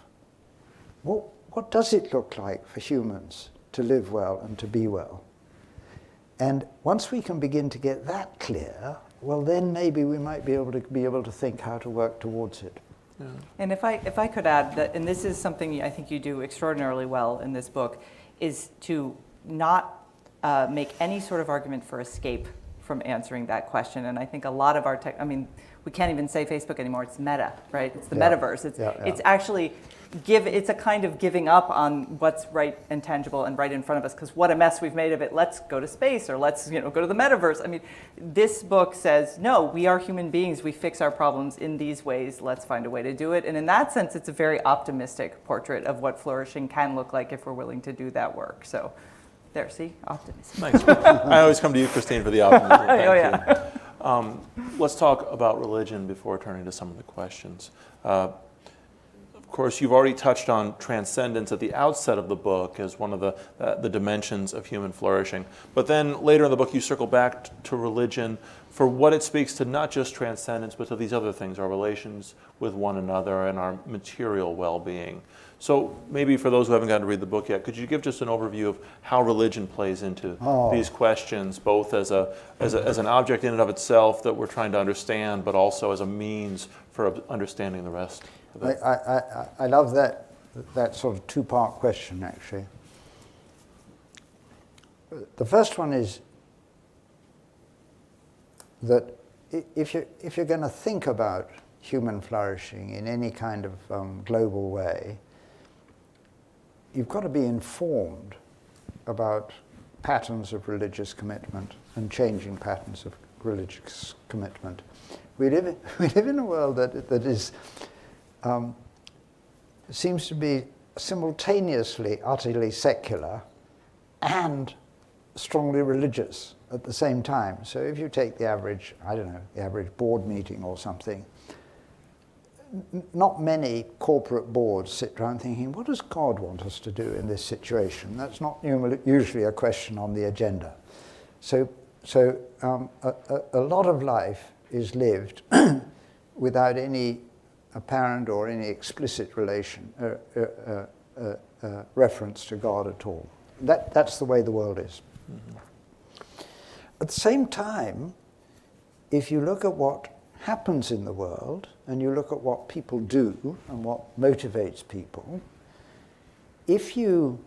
What does it look like for humans to live well and to be well? And once we can begin to get that clear, well, then maybe we might be able to think how to work towards it. Yeah. And if I could add that, and this is something I think you do extraordinarily well in this book, is to not make any sort of argument for escape from answering that question. And I think a lot of our tech, I mean, we can't even say Facebook anymore. It's Meta, right? It's the metaverse. It's actually it's a kind of giving up on what's right and tangible and right in front of us, because what a mess we've made of it. Let's go to space, or let's go to the metaverse. I mean, this book says, no, we are human beings. We fix our problems in these ways. Let's find a way to do it. And in that sense, it's a very optimistic portrait of what flourishing can look like if we're willing to do that work. So there, see, optimism. Thanks. I always come to you, Christine, for the optimism. Thank Oh, yeah. you. Let's talk about religion before turning to some of the questions. Of course, you've already touched on transcendence at the outset of the book as one of the dimensions of human flourishing. But then later in the book, you circle back to religion for what it speaks to, not just transcendence, but to these other things, our relations with one another and our material well-being. So maybe for those who haven't gotten to read the book yet, could you give just an overview of how religion plays into these questions, both as an object in and of itself that we're trying to understand, but also as a means for understanding the rest of it? I love that sort of two-part question, actually. The first one is that if you're going to think about human flourishing in any kind of global way, you've got to be informed about patterns of religious commitment and changing patterns of religious commitment. We live in a world that is seems to be simultaneously utterly secular and strongly religious at the same time. So if you take the average, the average board meeting or something, not many corporate boards sit around thinking, what does God want us to do in this situation? That's not usually a question on the agenda. So a lot of life is lived without any apparent or any explicit reference to God at all. That's the way the world is. Mm-hmm. At the same time, if you look at what happens in the world, and you look at what people do and what motivates people, if you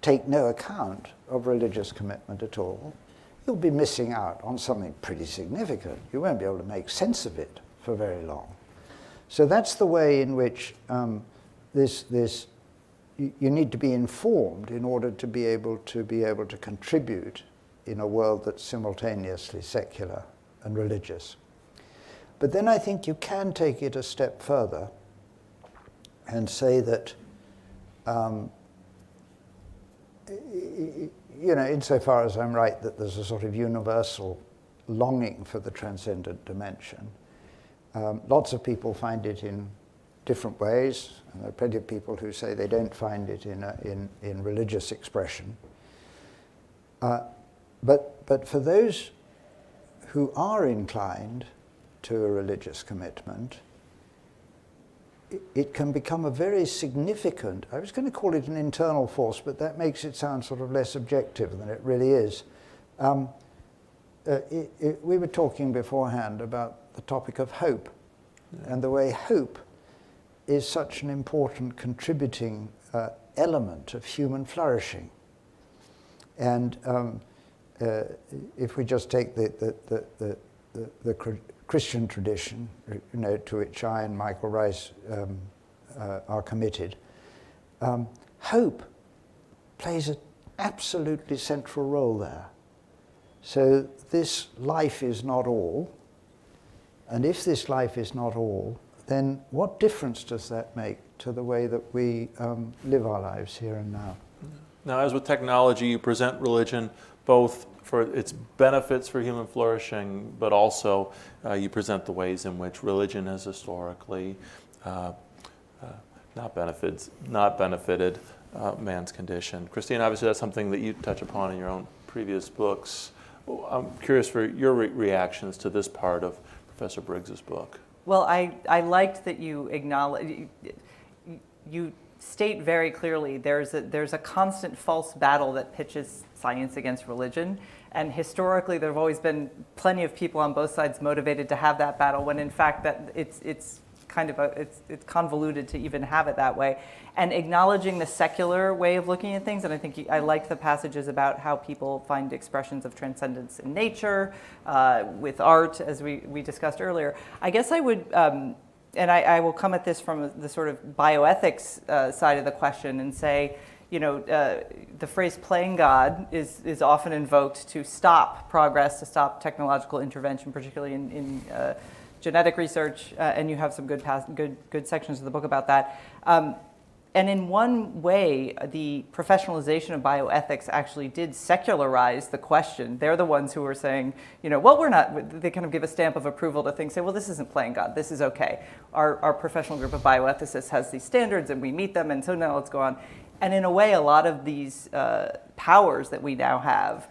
take no account of religious commitment at all, you'll be missing out on something pretty significant. You won't be able to make sense of it for very long. So that's the way in which you need to be informed in order to be able to contribute in a world that's simultaneously secular and religious. But then I think you can take it a step further and say that, insofar as I'm right that there's a sort of universal longing for the transcendent dimension, lots of people find it in different ways, and there are plenty of people who say they don't find it in religious expression. But for those who are inclined to a religious commitment, it can become a very significant, I was going to call it an internal force, but that makes it sound sort of less objective than it really is. We were talking beforehand about the topic of hope, and the way hope is such an important contributing element of human flourishing. And if we just take the Christian tradition, to which I and Michael Reiss are committed, hope plays an absolutely central role there. So this life is not all, and if this life is not all, then what difference does that make to the way that we live our lives here and now? Now, as with technology, you present religion both for its benefits for human flourishing, but also you present the ways in which religion has historically not benefited man's condition. Christine, obviously that's something that you touch upon in your own previous books. I'm curious for your reactions to this part of Professor Briggs's book. Well, I liked that you acknowledge, you state very clearly there's a constant false battle that pitches science against religion, and historically there have always been plenty of people on both sides motivated to have that battle, when in fact that it's kind of it's convoluted to even have it that way. And acknowledging the secular way of looking at things, and I think I like the passages about how people find expressions of transcendence in nature, with art, as we discussed earlier. I guess I would, and I will come at this from the sort of bioethics side of the question and say, the phrase playing God is often invoked to stop progress, to stop technological intervention, particularly in genetic research, and you have some good sections of the book about that. And in one way, the professionalization of bioethics actually did secularize the question. They're the ones who were saying, well, we're not, they kind of give a stamp of approval to things, say, well, this isn't playing God, this is okay. Our professional group of bioethicists has these standards and we meet them, and so now let's go on. And in a way, a lot of these powers that we now have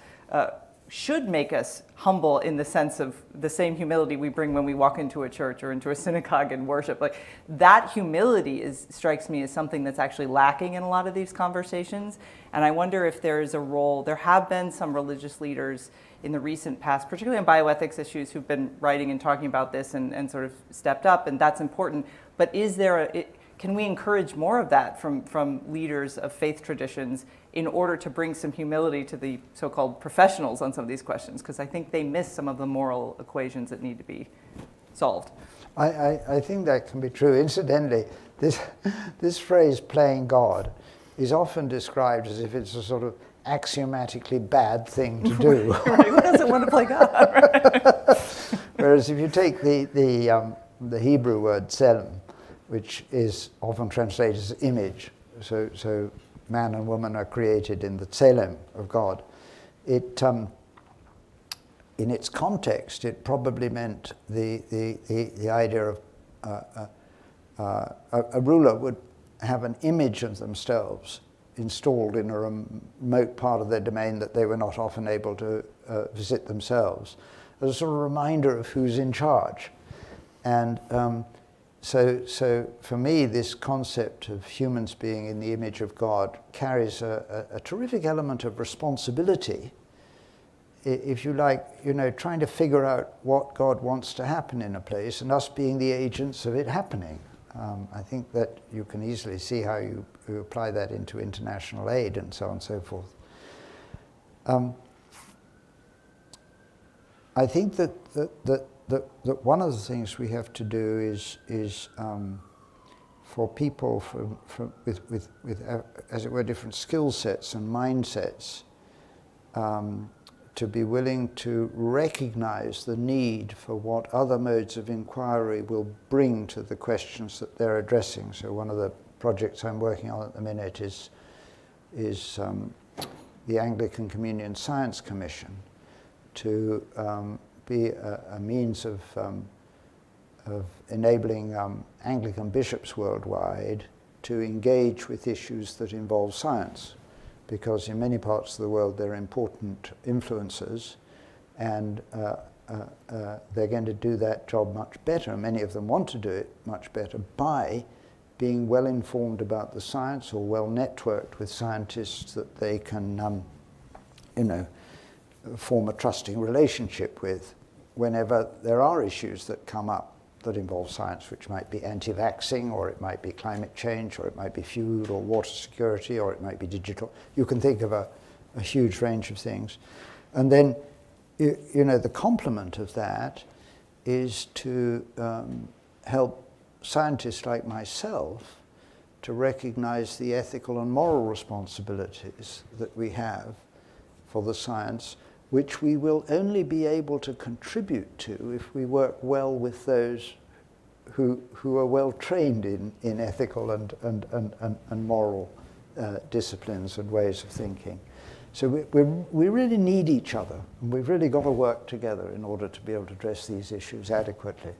should make us humble in the sense of the same humility we bring when we walk into a church or into a synagogue and worship. Like that humility strikes me as something that's actually lacking in a lot of these conversations. And I wonder if there is a role, there have been some religious leaders in the recent past, particularly on bioethics issues, who've been writing and talking about this and sort of stepped up, and that's important. But is there can we encourage more of that from leaders of faith traditions in order to bring some humility to the so-called professionals on some of these questions? Because I think they miss some of the moral equations that need to be solved. I think that can be true. Incidentally, this phrase playing God is often described as if it's a sort of axiomatically bad thing to do. Right. Who doesn't want to play God? Whereas if you take the Hebrew word tselem, which is often translated as image, so man and woman are created in the tselem of God. It, in its context, it probably meant the idea of a ruler would have an image of themselves installed in a remote part of their domain that they were not often able to visit themselves, as a sort of reminder of who's in charge. And so for me, this concept of humans being in the image of God carries a terrific element of responsibility, if you like, trying to figure out what God wants to happen in a place and us being the agents of it happening. I think that you can easily see how you apply that into international aid and so on and so forth. I think that one of the things we have to do is for people with as it were different skill sets and mindsets, to be willing to recognize the need for what other modes of inquiry will bring to the questions that they're addressing. So one of the projects I'm working on at the minute is the Anglican Communion Science Commission, to be a means of enabling Anglican bishops worldwide to engage with issues that involve science, because in many parts of the world they're important influencers, and they're going to do that job much better. Many of them want to do it much better by being well informed about the science or well networked with scientists that they can, form a trusting relationship with whenever there are issues that come up that involve science, which might be anti-vaxxing, or it might be climate change, or it might be food or water security, or it might be digital. You can think of a huge range of things. And then, the complement of that is to help scientists like myself to recognize the ethical and moral responsibilities that we have for the science, which we will only be able to contribute to if we work well with those who are well trained in ethical and moral disciplines and ways of thinking. So we really need each other, and we've really got to work together in order to be able to address these issues adequately.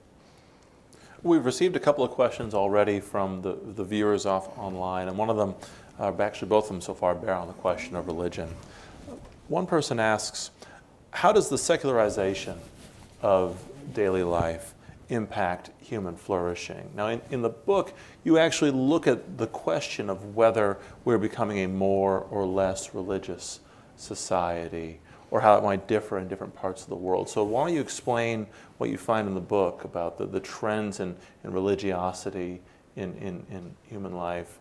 We've received a couple of questions already from the viewers online, and one of them, actually both of them so far, bear on the question of religion. One person asks, how does the secularization of daily life impact human flourishing? Now, in the book, you actually look at the question of whether we're becoming a more or less religious society, or how it might differ in different parts of the world. So why don't you explain what you find in the book about the trends in religiosity in human life,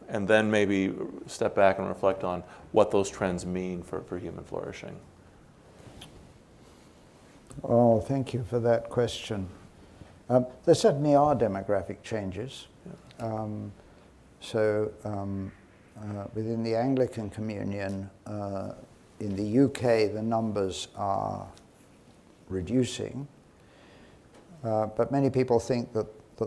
and then maybe step back and reflect on what those trends mean for human flourishing. Oh, thank you for that question. There certainly are demographic changes. Yeah. Within the Anglican Communion, in the UK, the numbers are reducing, but many people think that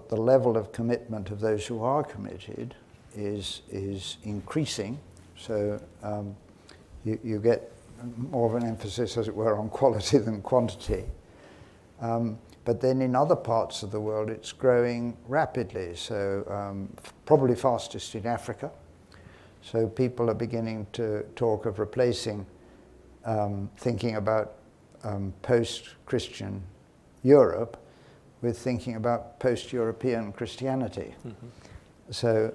the level of commitment of those who are committed is increasing. So you get more of an emphasis, as it were, on quality than quantity. But then in other parts of the world, it's growing rapidly. So probably fastest in Africa. So people are beginning to talk of replacing thinking about post-Christian Europe with thinking about post-European Christianity. Mm-hmm. So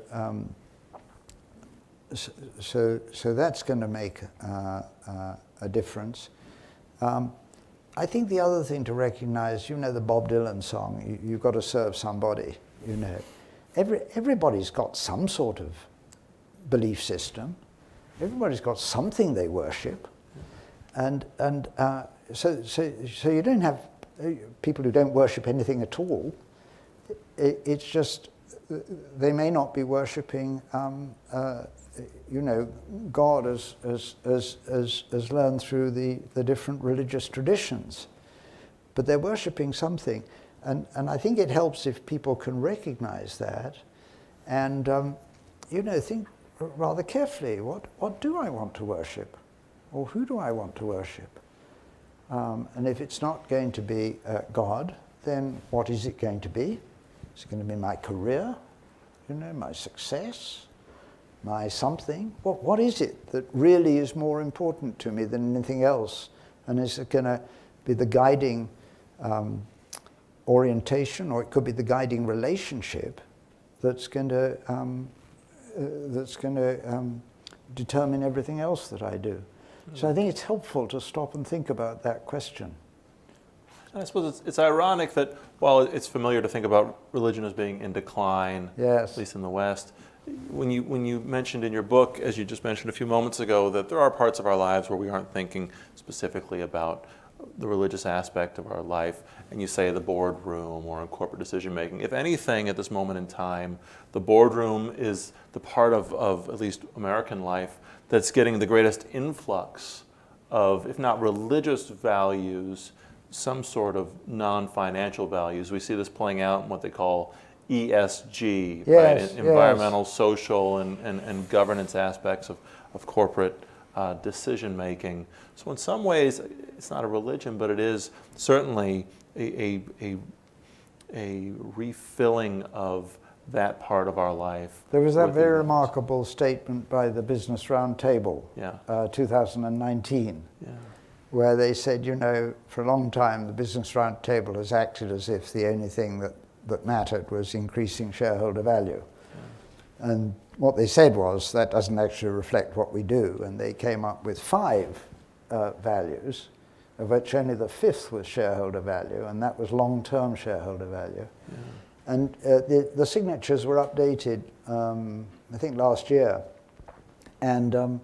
that's going to make a difference. I think the other thing to recognize, the Bob Dylan song, you've got to serve somebody, Everybody's got some sort of belief system. Everybody's got something they worship. And so you don't have people who don't worship anything at all. It's just they may not be worshipping God as learned through the different religious traditions, but they're worshipping something, and I think it helps if people can recognize that, and think rather carefully, what do I want to worship, or who do I want to worship, and if it's not going to be God, then what is it going to be? Is it going to be my career? My success? My something? What is it that really is more important to me than anything else? And is it going to be the guiding orientation, or it could be the guiding relationship that's going to determine everything else that I do? So I think it's helpful to stop and think about that question. And I suppose it's ironic that while it's familiar to think about religion as being in decline, Yes. at least in the West, when you mentioned in your book, as you just mentioned a few moments ago, that there are parts of our lives where we aren't thinking specifically about the religious aspect of our life, and you say the boardroom or in corporate decision making. If anything, at this moment in time, the boardroom is the part of at least American life that's getting the greatest influx of, if not religious values, some sort of non-financial values. We see this playing out in what they call ESG, Yes, right? Environmental, social, and governance aspects of corporate decision making. So in some ways, it's not a religion, but it is certainly a refilling of that part of our life. There was that very remarkable statement by the Business Roundtable, 2019, where they said, for a long time the Business Roundtable has acted as if the only thing that mattered was increasing shareholder value. And what they said was, that doesn't actually reflect what we do. And they came up with 5 values, of which only the 5th was shareholder value, and that was long-term shareholder value. And the signatures were updated, I think last year. And,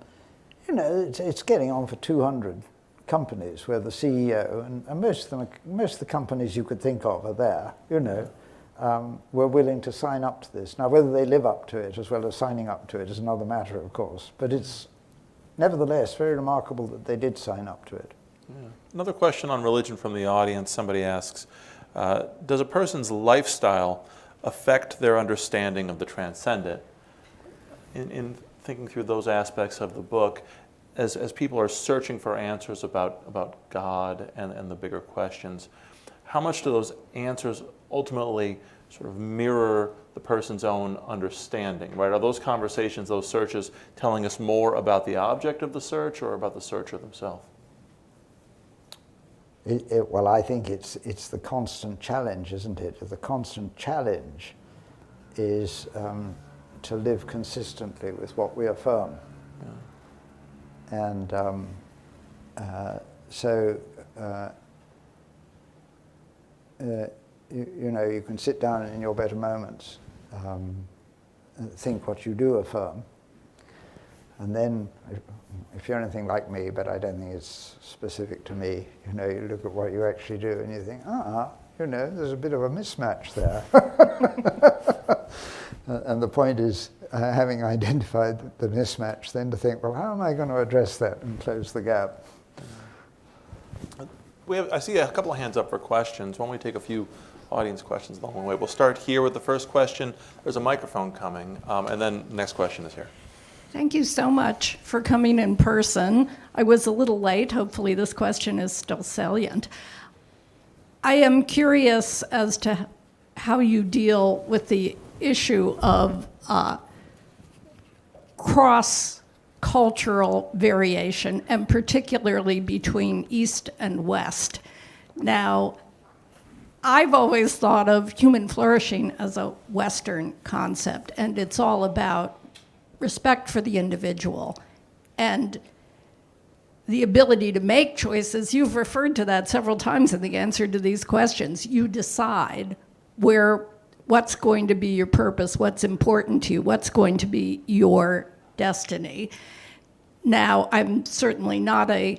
it's getting on for 200 companies where the CEO, and most of the companies you could think of are there, were willing to sign up to this. Now, whether they live up to it as well as signing up to it is another matter, of course. But it's nevertheless very remarkable that they did sign up to it. Yeah. Another question on religion from the audience. Somebody asks, does a person's lifestyle affect their understanding of the transcendent? In thinking through those aspects of the book, as people are searching for answers about God and the bigger questions, how much do those answers ultimately sort of mirror the person's own understanding, right? Are those conversations, those searches, telling us more about the object of the search or about the searcher themselves? Well, I think it's the constant challenge, isn't it? The constant challenge is to live consistently with what we affirm. And you can sit down in your better moments, think what you do affirm, and then, if you're anything like me, but I don't think it's specific to me, you look at what you actually do and you think, there's a bit of a mismatch there. And the point is, having identified the mismatch, then to think, well, how am I going to address that and close the gap? I see a couple of hands up for questions. Why don't we take a few audience questions along the way? We'll start here with the first question. There's a microphone coming, and then the next question is here. Thank you so much for coming in person. I was a little late. Hopefully this question is still salient. I am curious as to how you deal with the issue of cross-cultural variation, and particularly between East and West. Now, I've always thought of human flourishing as a Western concept, and it's all about respect for the individual and the ability to make choices. You've referred to that several times in the answer to these questions. You decide what's going to be your purpose, what's important to you, what's going to be your destiny. Now, I'm certainly not an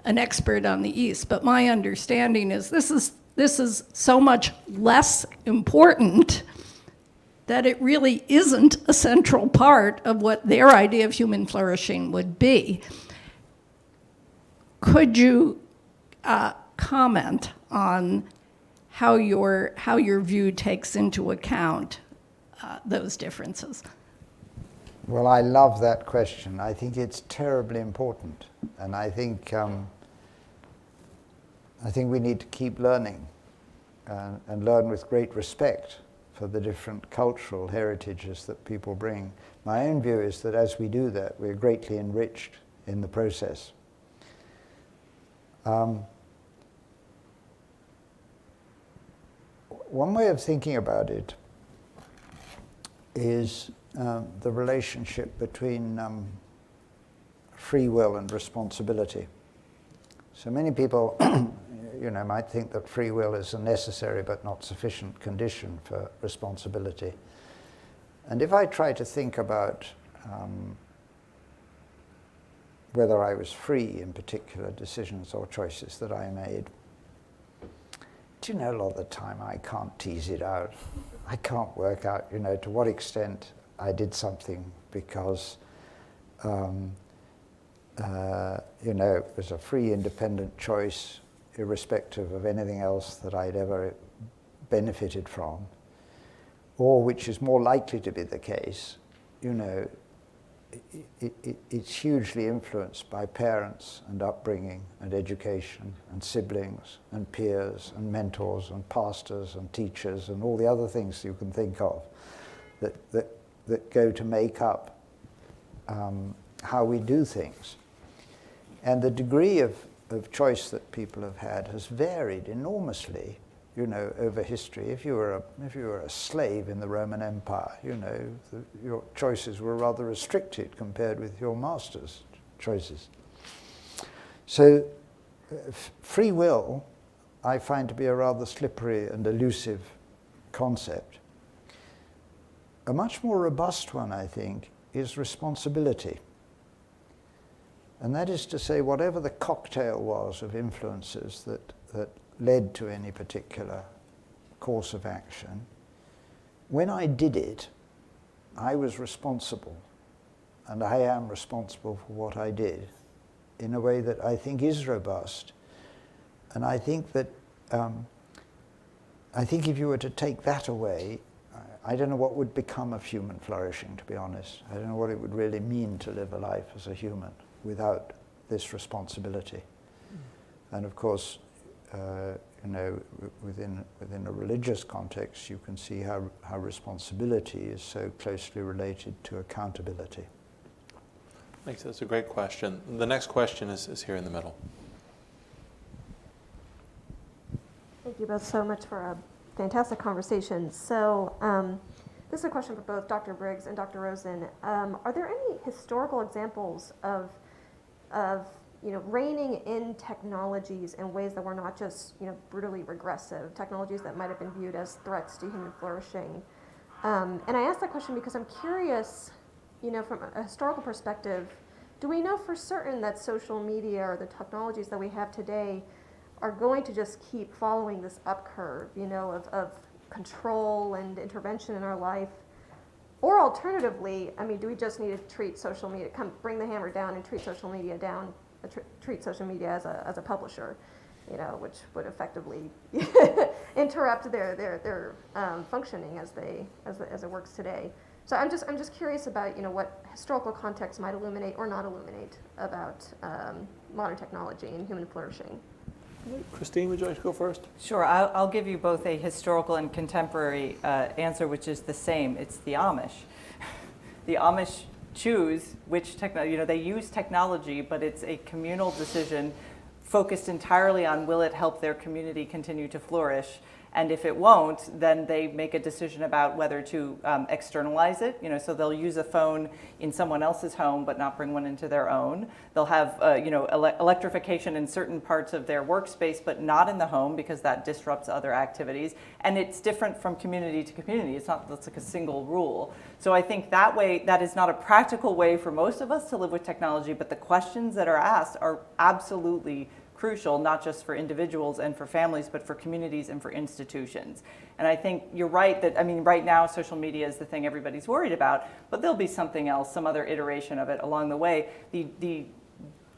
expert on the East, but my understanding is this is so much less important that it really isn't a central part of what their idea of human flourishing would be. Could you comment on how your view takes into account those differences? Well, I love that question. I think it's terribly important, and I think we need to keep learning and learn with great respect for the different cultural heritages that people bring. My own view is that as we do that, we're greatly enriched in the process. One way of thinking about it is the relationship between free will and responsibility. So many people might think that free will is a necessary but not sufficient condition for responsibility. And if I try to think about whether I was free in particular decisions or choices that I made, do you know, a lot of the time I can't tease it out. I can't work out, to what extent I did something because, it was a free, independent choice, irrespective of anything else that I'd ever benefited from, or which is more likely to be the case, it's hugely influenced by parents and upbringing and education and siblings and peers and mentors and pastors and teachers and all the other things you can think of that go to make up how we do things. And the degree of choice that people have had has varied enormously, over history. If you were a slave in the Roman Empire, your choices were rather restricted compared with your master's choices. So free will, I find to be a rather slippery and elusive concept. A much more robust one, I think, is responsibility. And that is to say, whatever the cocktail was of influences that led to any particular course of action, when I did it, I was responsible, and I am responsible for what I did in a way that I think is robust. And I think that, if you were to take that away, I don't know what would become of human flourishing, to be honest. I don't know what it would really mean to live a life as a human without this responsibility. And of course, within a religious context, you can see how responsibility is so closely related to accountability. Thanks. That's a great question. The next question is here in the middle. Thank you both so much for a fantastic conversation. So this is a question for both Dr. Briggs and Dr. Rosen. Are there any historical examples of reining in technologies in ways that were not just, brutally regressive, technologies that might have been viewed as threats to human flourishing? And I ask that question because I'm curious, from a historical perspective, do we know for certain that social media or the technologies that we have today are going to just keep following this up curve, of control and intervention in our life? Or alternatively, do we just need to treat social media, bring the hammer down and treat social media down, treat social media as a publisher, which would effectively interrupt their functioning as it works today. So I'm just curious about what historical context might illuminate or not illuminate about modern technology and human flourishing. Christine, would you like to go first? Sure, I'll give you both a historical and contemporary answer, which is the same. It's the Amish. The Amish choose which technology, they use technology, but it's a communal decision focused entirely on will it help their community continue to flourish. And if it won't, then they make a decision about whether to externalize it. So they'll use a phone in someone else's home, but not bring one into their own. They'll have, electrification in certain parts of their workspace, but not in the home because that disrupts other activities. And it's different from community to community. It's not that's like a single rule. So I think that way, that is not a practical way for most of us to live with technology, but the questions that are asked are absolutely crucial, not just for individuals and for families, but for communities and for institutions. And I think you're right that, right now social media is the thing everybody's worried about, but there'll be something else, some other iteration of it along the way.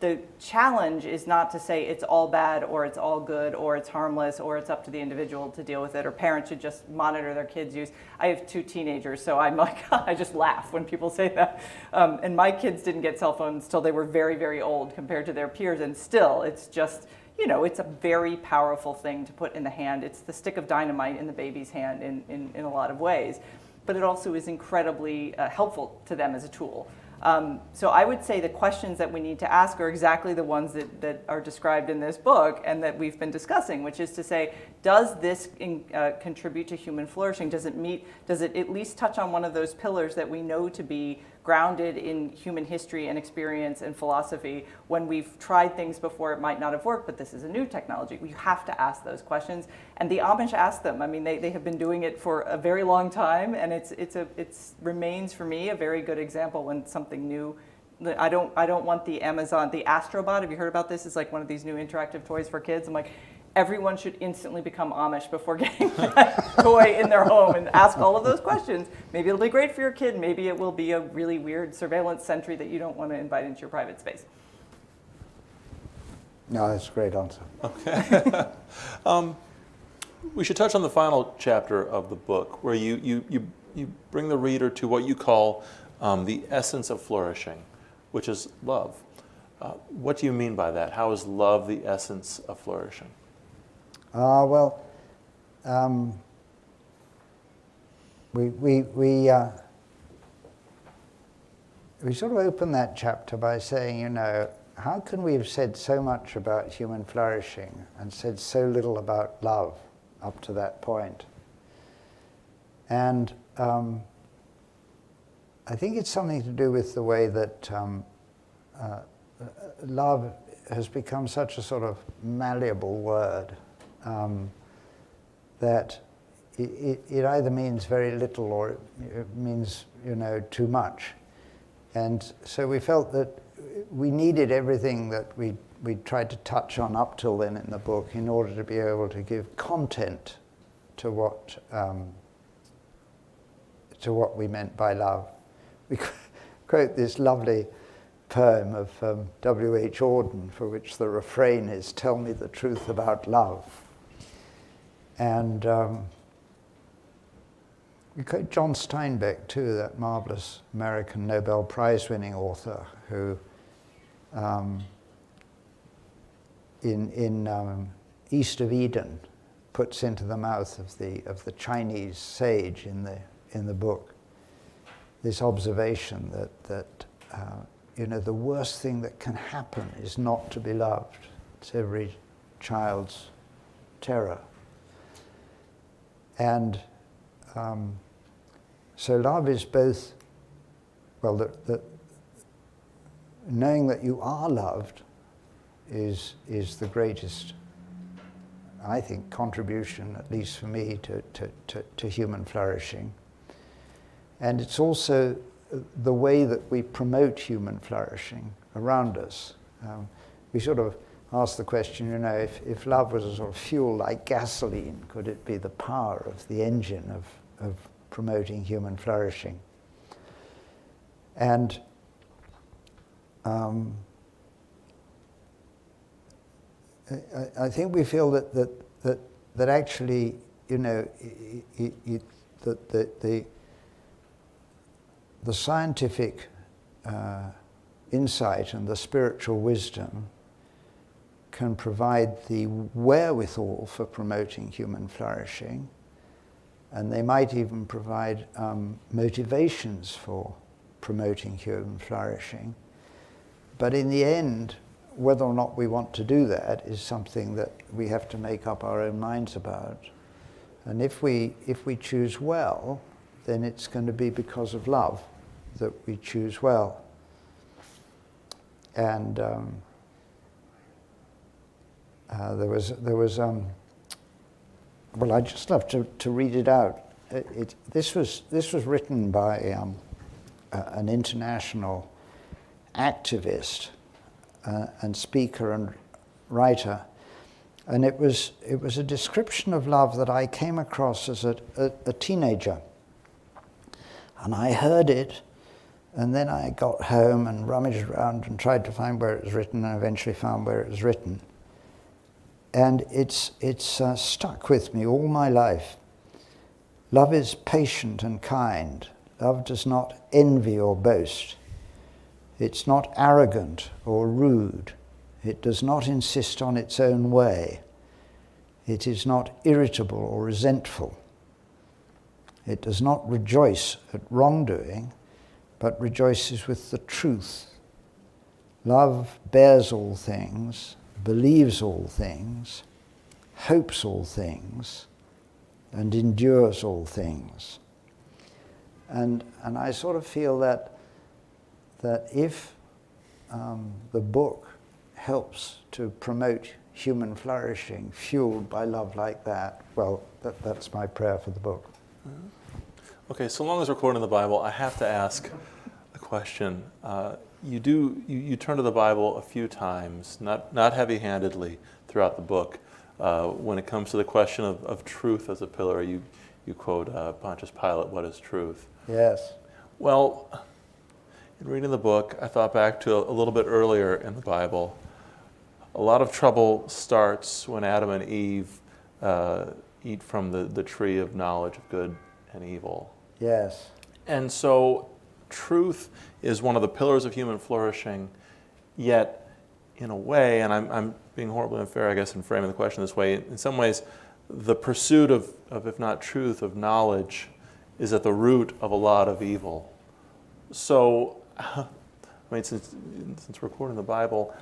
The challenge is not to say it's all bad or it's all good or it's harmless or it's up to the individual to deal with it or parents should just monitor their kids' use. I have 2 teenagers, so I'm like, I just laugh when people say that. And my kids didn't get cell phones till they were very, very old compared to their peers, and still it's just, it's a very powerful thing to put in the hand. It's the stick of dynamite in the baby's hand in a lot of ways. But it also is incredibly helpful to them as a tool. So I would say the questions that we need to ask are exactly the ones that are described in this book and that we've been discussing, which is to say, does this contribute to human flourishing? Does it at least touch on one of those pillars that we know to be grounded in human history and experience and philosophy? When we've tried things before, it might not have worked, but this is a new technology. We have to ask those questions, and the Amish ask them. I mean, they have been doing it for a very long time, and it remains for me a very good example when something new. I don't want the Amazon, the Astrobot. Have you heard about this? It's like one of these new interactive toys for kids. I'm like, everyone should instantly become Amish before getting that toy in their home and ask all of those questions. Maybe it'll be great for your kid. Maybe it will be a really weird surveillance sentry that you don't want to invite into your private space. No, that's a great answer. Okay. We should touch on the final chapter of the book, where you bring the reader to what you call the essence of flourishing, which is love. What do you mean by that? How is love the essence of flourishing? We sort of open that chapter by saying, how can we have said so much about human flourishing and said so little about love up to that point? And I think it's something to do with the way that love has become such a sort of malleable word that it either means very little or it means, too much. And so we felt that we needed everything that we tried to touch on up till then in the book in order to be able to give content to what we meant by love. We quote this lovely poem of W.H. Auden, for which the refrain is, "Tell me the truth about love." And we quote John Steinbeck too, that marvelous American Nobel Prize-winning author who in East of Eden puts into the mouth of the Chinese sage in the book this observation that the worst thing that can happen is not to be loved. It's every child's terror. And so love is both, knowing that you are loved is the greatest, I think, contribution, at least for me, to human flourishing. And it's also the way that we promote human flourishing around us. We sort of ask the question, if love was a sort of fuel like gasoline, could it be the power of the engine of promoting human flourishing? And I think we feel that actually, the scientific insight and the spiritual wisdom can provide the wherewithal for promoting human flourishing, and they might even provide motivations for promoting human flourishing. But in the end, whether or not we want to do that is something that we have to make up our own minds about. And if we choose well, then it's going to be because of love that we choose well. And there was I'd just love to read it out. This was written by an international activist and speaker and writer, and it was a description of love that I came across as a teenager, and I heard it, and then I got home and rummaged around and tried to find where it was written, and eventually found where it was written. And it's stuck with me all my life. Love is patient and kind. Love does not envy or boast. It's not arrogant or rude. It does not insist on its own way. It is not irritable or resentful. It does not rejoice at wrongdoing, but rejoices with the truth. Love bears all things, believes all things, hopes all things, and endures all things. And I sort of feel that if the book helps to promote human flourishing fueled by love like that, well, that's my prayer for the book. Okay, so long as we're quoting the Bible, I have to ask a question. You turn to the Bible a few times, not heavy-handedly throughout the book. When it comes to the question of truth as a pillar, you quote Pontius Pilate, "What is truth?" Yes. Well, in reading the book, I thought back to a little bit earlier in the Bible. A lot of trouble starts when Adam and Eve eat from the tree of knowledge of good and evil. Yes. And so truth is one of the pillars of human flourishing, yet in a way, and I'm being horribly unfair, I guess, in framing the question this way, in some ways, the pursuit of if not truth, of knowledge is at the root of a lot of evil. So, I mean, since we're quoting the Bible,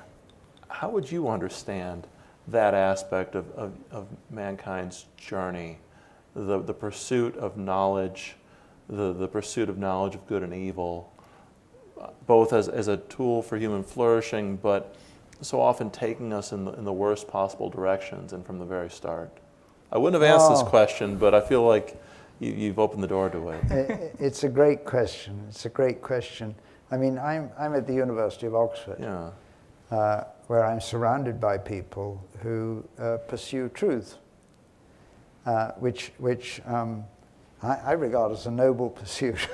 how would you understand that aspect of mankind's journey, the pursuit of knowledge, the pursuit of knowledge of good and evil, both as a tool for human flourishing, but so often taking us in the worst possible directions and from the very start? I wouldn't have asked this question, but I feel like you've opened the door to it. It's a great question. It's a great question. I mean, I'm at the University of Oxford, where I'm surrounded by people who pursue truth, which I regard as a noble pursuit,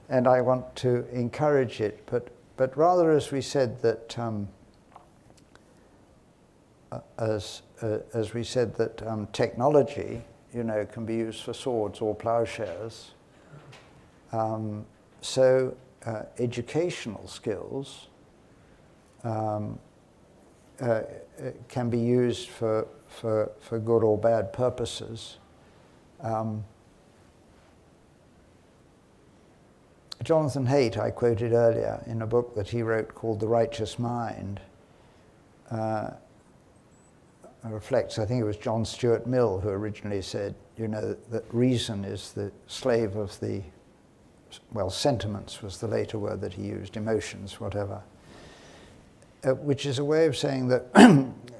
and I want to encourage it. But rather, as we said that, as we said that technology, can be used for swords or plowshares. So educational skills can be used for good or bad purposes. Jonathan Haidt, I quoted earlier, in a book that he wrote called The Righteous Mind, reflects, I think it was John Stuart Mill who originally said, that reason is the slave of the, sentiments was the later word that he used, emotions, whatever, which is a way of saying that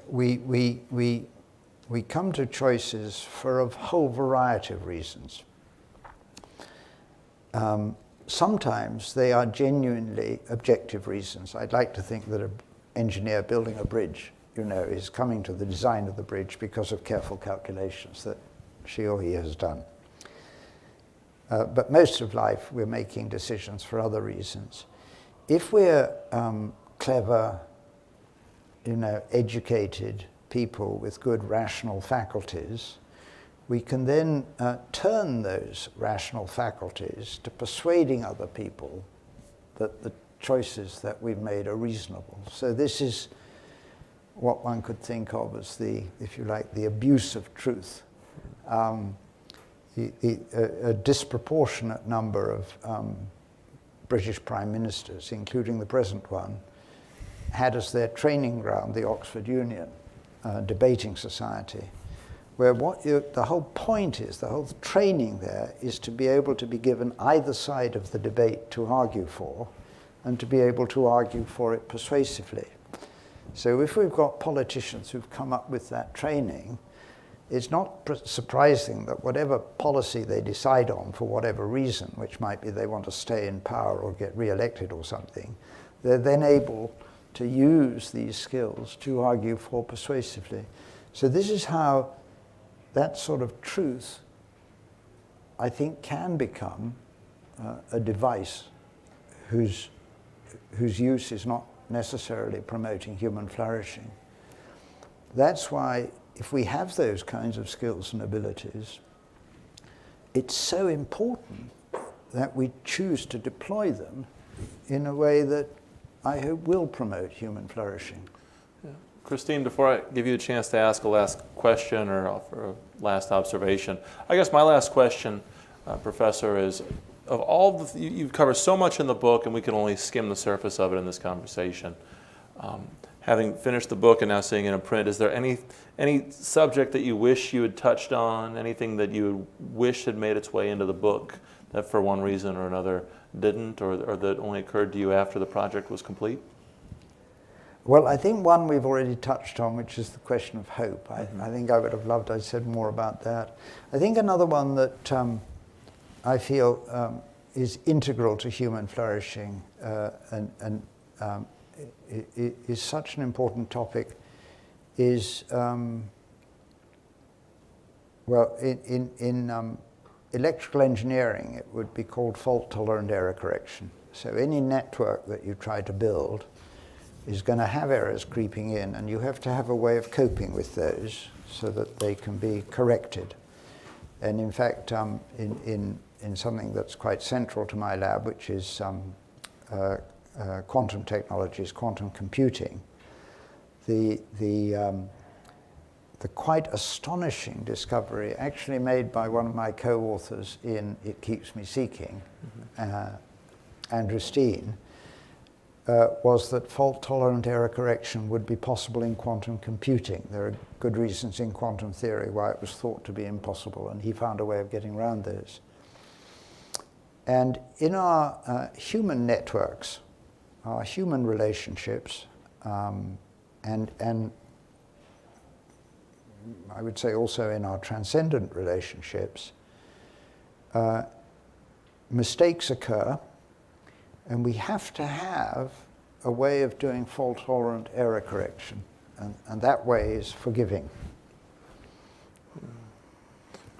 we come to choices for a whole variety of reasons. Sometimes they are genuinely objective reasons. I'd like to think that an engineer building a bridge, is coming to the design of the bridge because of careful calculations that she or he has done. But most of life, we're making decisions for other reasons. If we're clever, educated people with good rational faculties, we can then turn those rational faculties to persuading other people that the choices that we've made are reasonable. So this is what one could think of as the, if you like, the abuse of truth. A disproportionate number of British prime ministers, including the present one, had as their training ground the Oxford Union debating society, where the whole point is, the whole training there is to be able to be given either side of the debate to argue for, and to be able to argue for it persuasively. So if we've got politicians who've come up with that training, it's not surprising that whatever policy they decide on for whatever reason, which might be they want to stay in power or get re-elected or something, they're then able to use these skills to argue for persuasively. So this is how that sort of truth, I think, can become a device whose use is not necessarily promoting human flourishing. That's why if we have those kinds of skills and abilities, it's so important that we choose to deploy them in a way that I hope will promote human flourishing. Christine, before I give you a chance to ask a last question or offer a last observation, I guess my last question, Professor, is of all the, you've covered so much in the book, and we can only skim the surface of it in this conversation. Having finished the book and now seeing it in print, is there any subject that you wish you had touched on, anything that you wish had made its way into the book that for one reason or another didn't, or that only occurred to you after the project was complete? Well, I think one we've already touched on, which is the question of hope. I think I would have loved I said more about that. I think another one that I feel is integral to human flourishing and is such an important topic is, well, in electrical engineering, it would be called fault-tolerant error correction. So any network that you try to build is going to have errors creeping in, and you have to have a way of coping with those so that they can be corrected. And in fact, in something that's quite central to my lab, which is quantum technologies, quantum computing, the quite astonishing discovery actually made by one of my co-authors in It Keeps Me Seeking, Andrew Steen, was that fault-tolerant error correction would be possible in quantum computing. There are good reasons in quantum theory why it was thought to be impossible, and he found a way of getting around those. And in our human networks, our human relationships, and I would say also in our transcendent relationships, mistakes occur, and we have to have a way of doing fault-tolerant error correction, and that way is forgiving.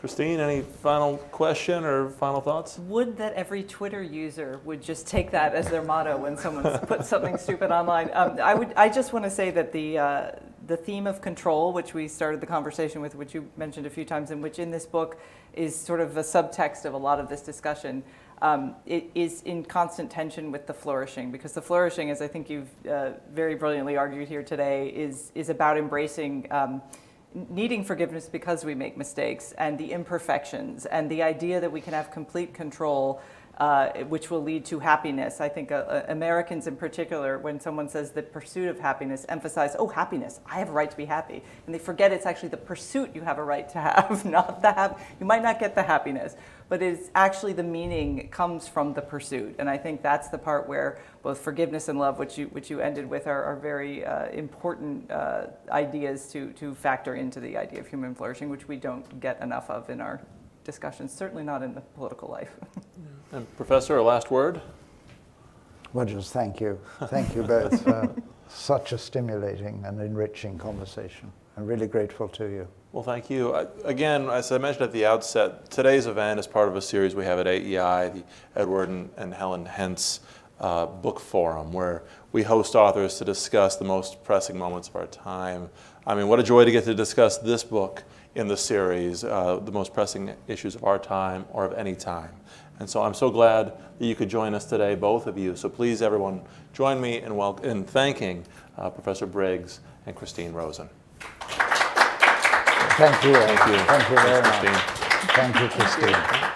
Christine, any final question or final thoughts? Would that every Twitter user would just take that as their motto when someone puts something stupid online? I just want to say that the theme of control, which we started the conversation with, which you mentioned a few times, and which in this book is sort of a subtext of a lot of this discussion, it is in constant tension with the flourishing, because the flourishing, as I think you've very brilliantly argued here today, is about embracing needing forgiveness because we make mistakes, and the imperfections, and the idea that we can have complete control, which will lead to happiness. I think Americans in particular, when someone says the pursuit of happiness, emphasize, oh, happiness, I have a right to be happy. And they forget it's actually the pursuit you have a right to have, not the you might not get the happiness, but it's actually the meaning comes from the pursuit. And I think that's the part where both forgiveness and love, which you ended with, are very important ideas to factor into the idea of human flourishing, which we don't get enough of in our discussions, certainly not in the political life. And Professor, a last word? Well, just thank you. Thank you both for such a stimulating and enriching conversation. I'm really grateful to you. Well, thank you. Again, as I mentioned at the outset, today's event is part of a series we have at AEI, the Edward and Helen Hentz Book Forum, where we host authors to discuss the most pressing moments of our time. I mean, what a joy to get to discuss this book in the series, the most pressing issues of our time or of any time. And so I'm so glad that you could join us today, both of you. So please, everyone, join me in thanking Professor Briggs and Christine Rosen. Thank you. Thank you. Thank you very Thanks, much. Christine. Thank you, Christine.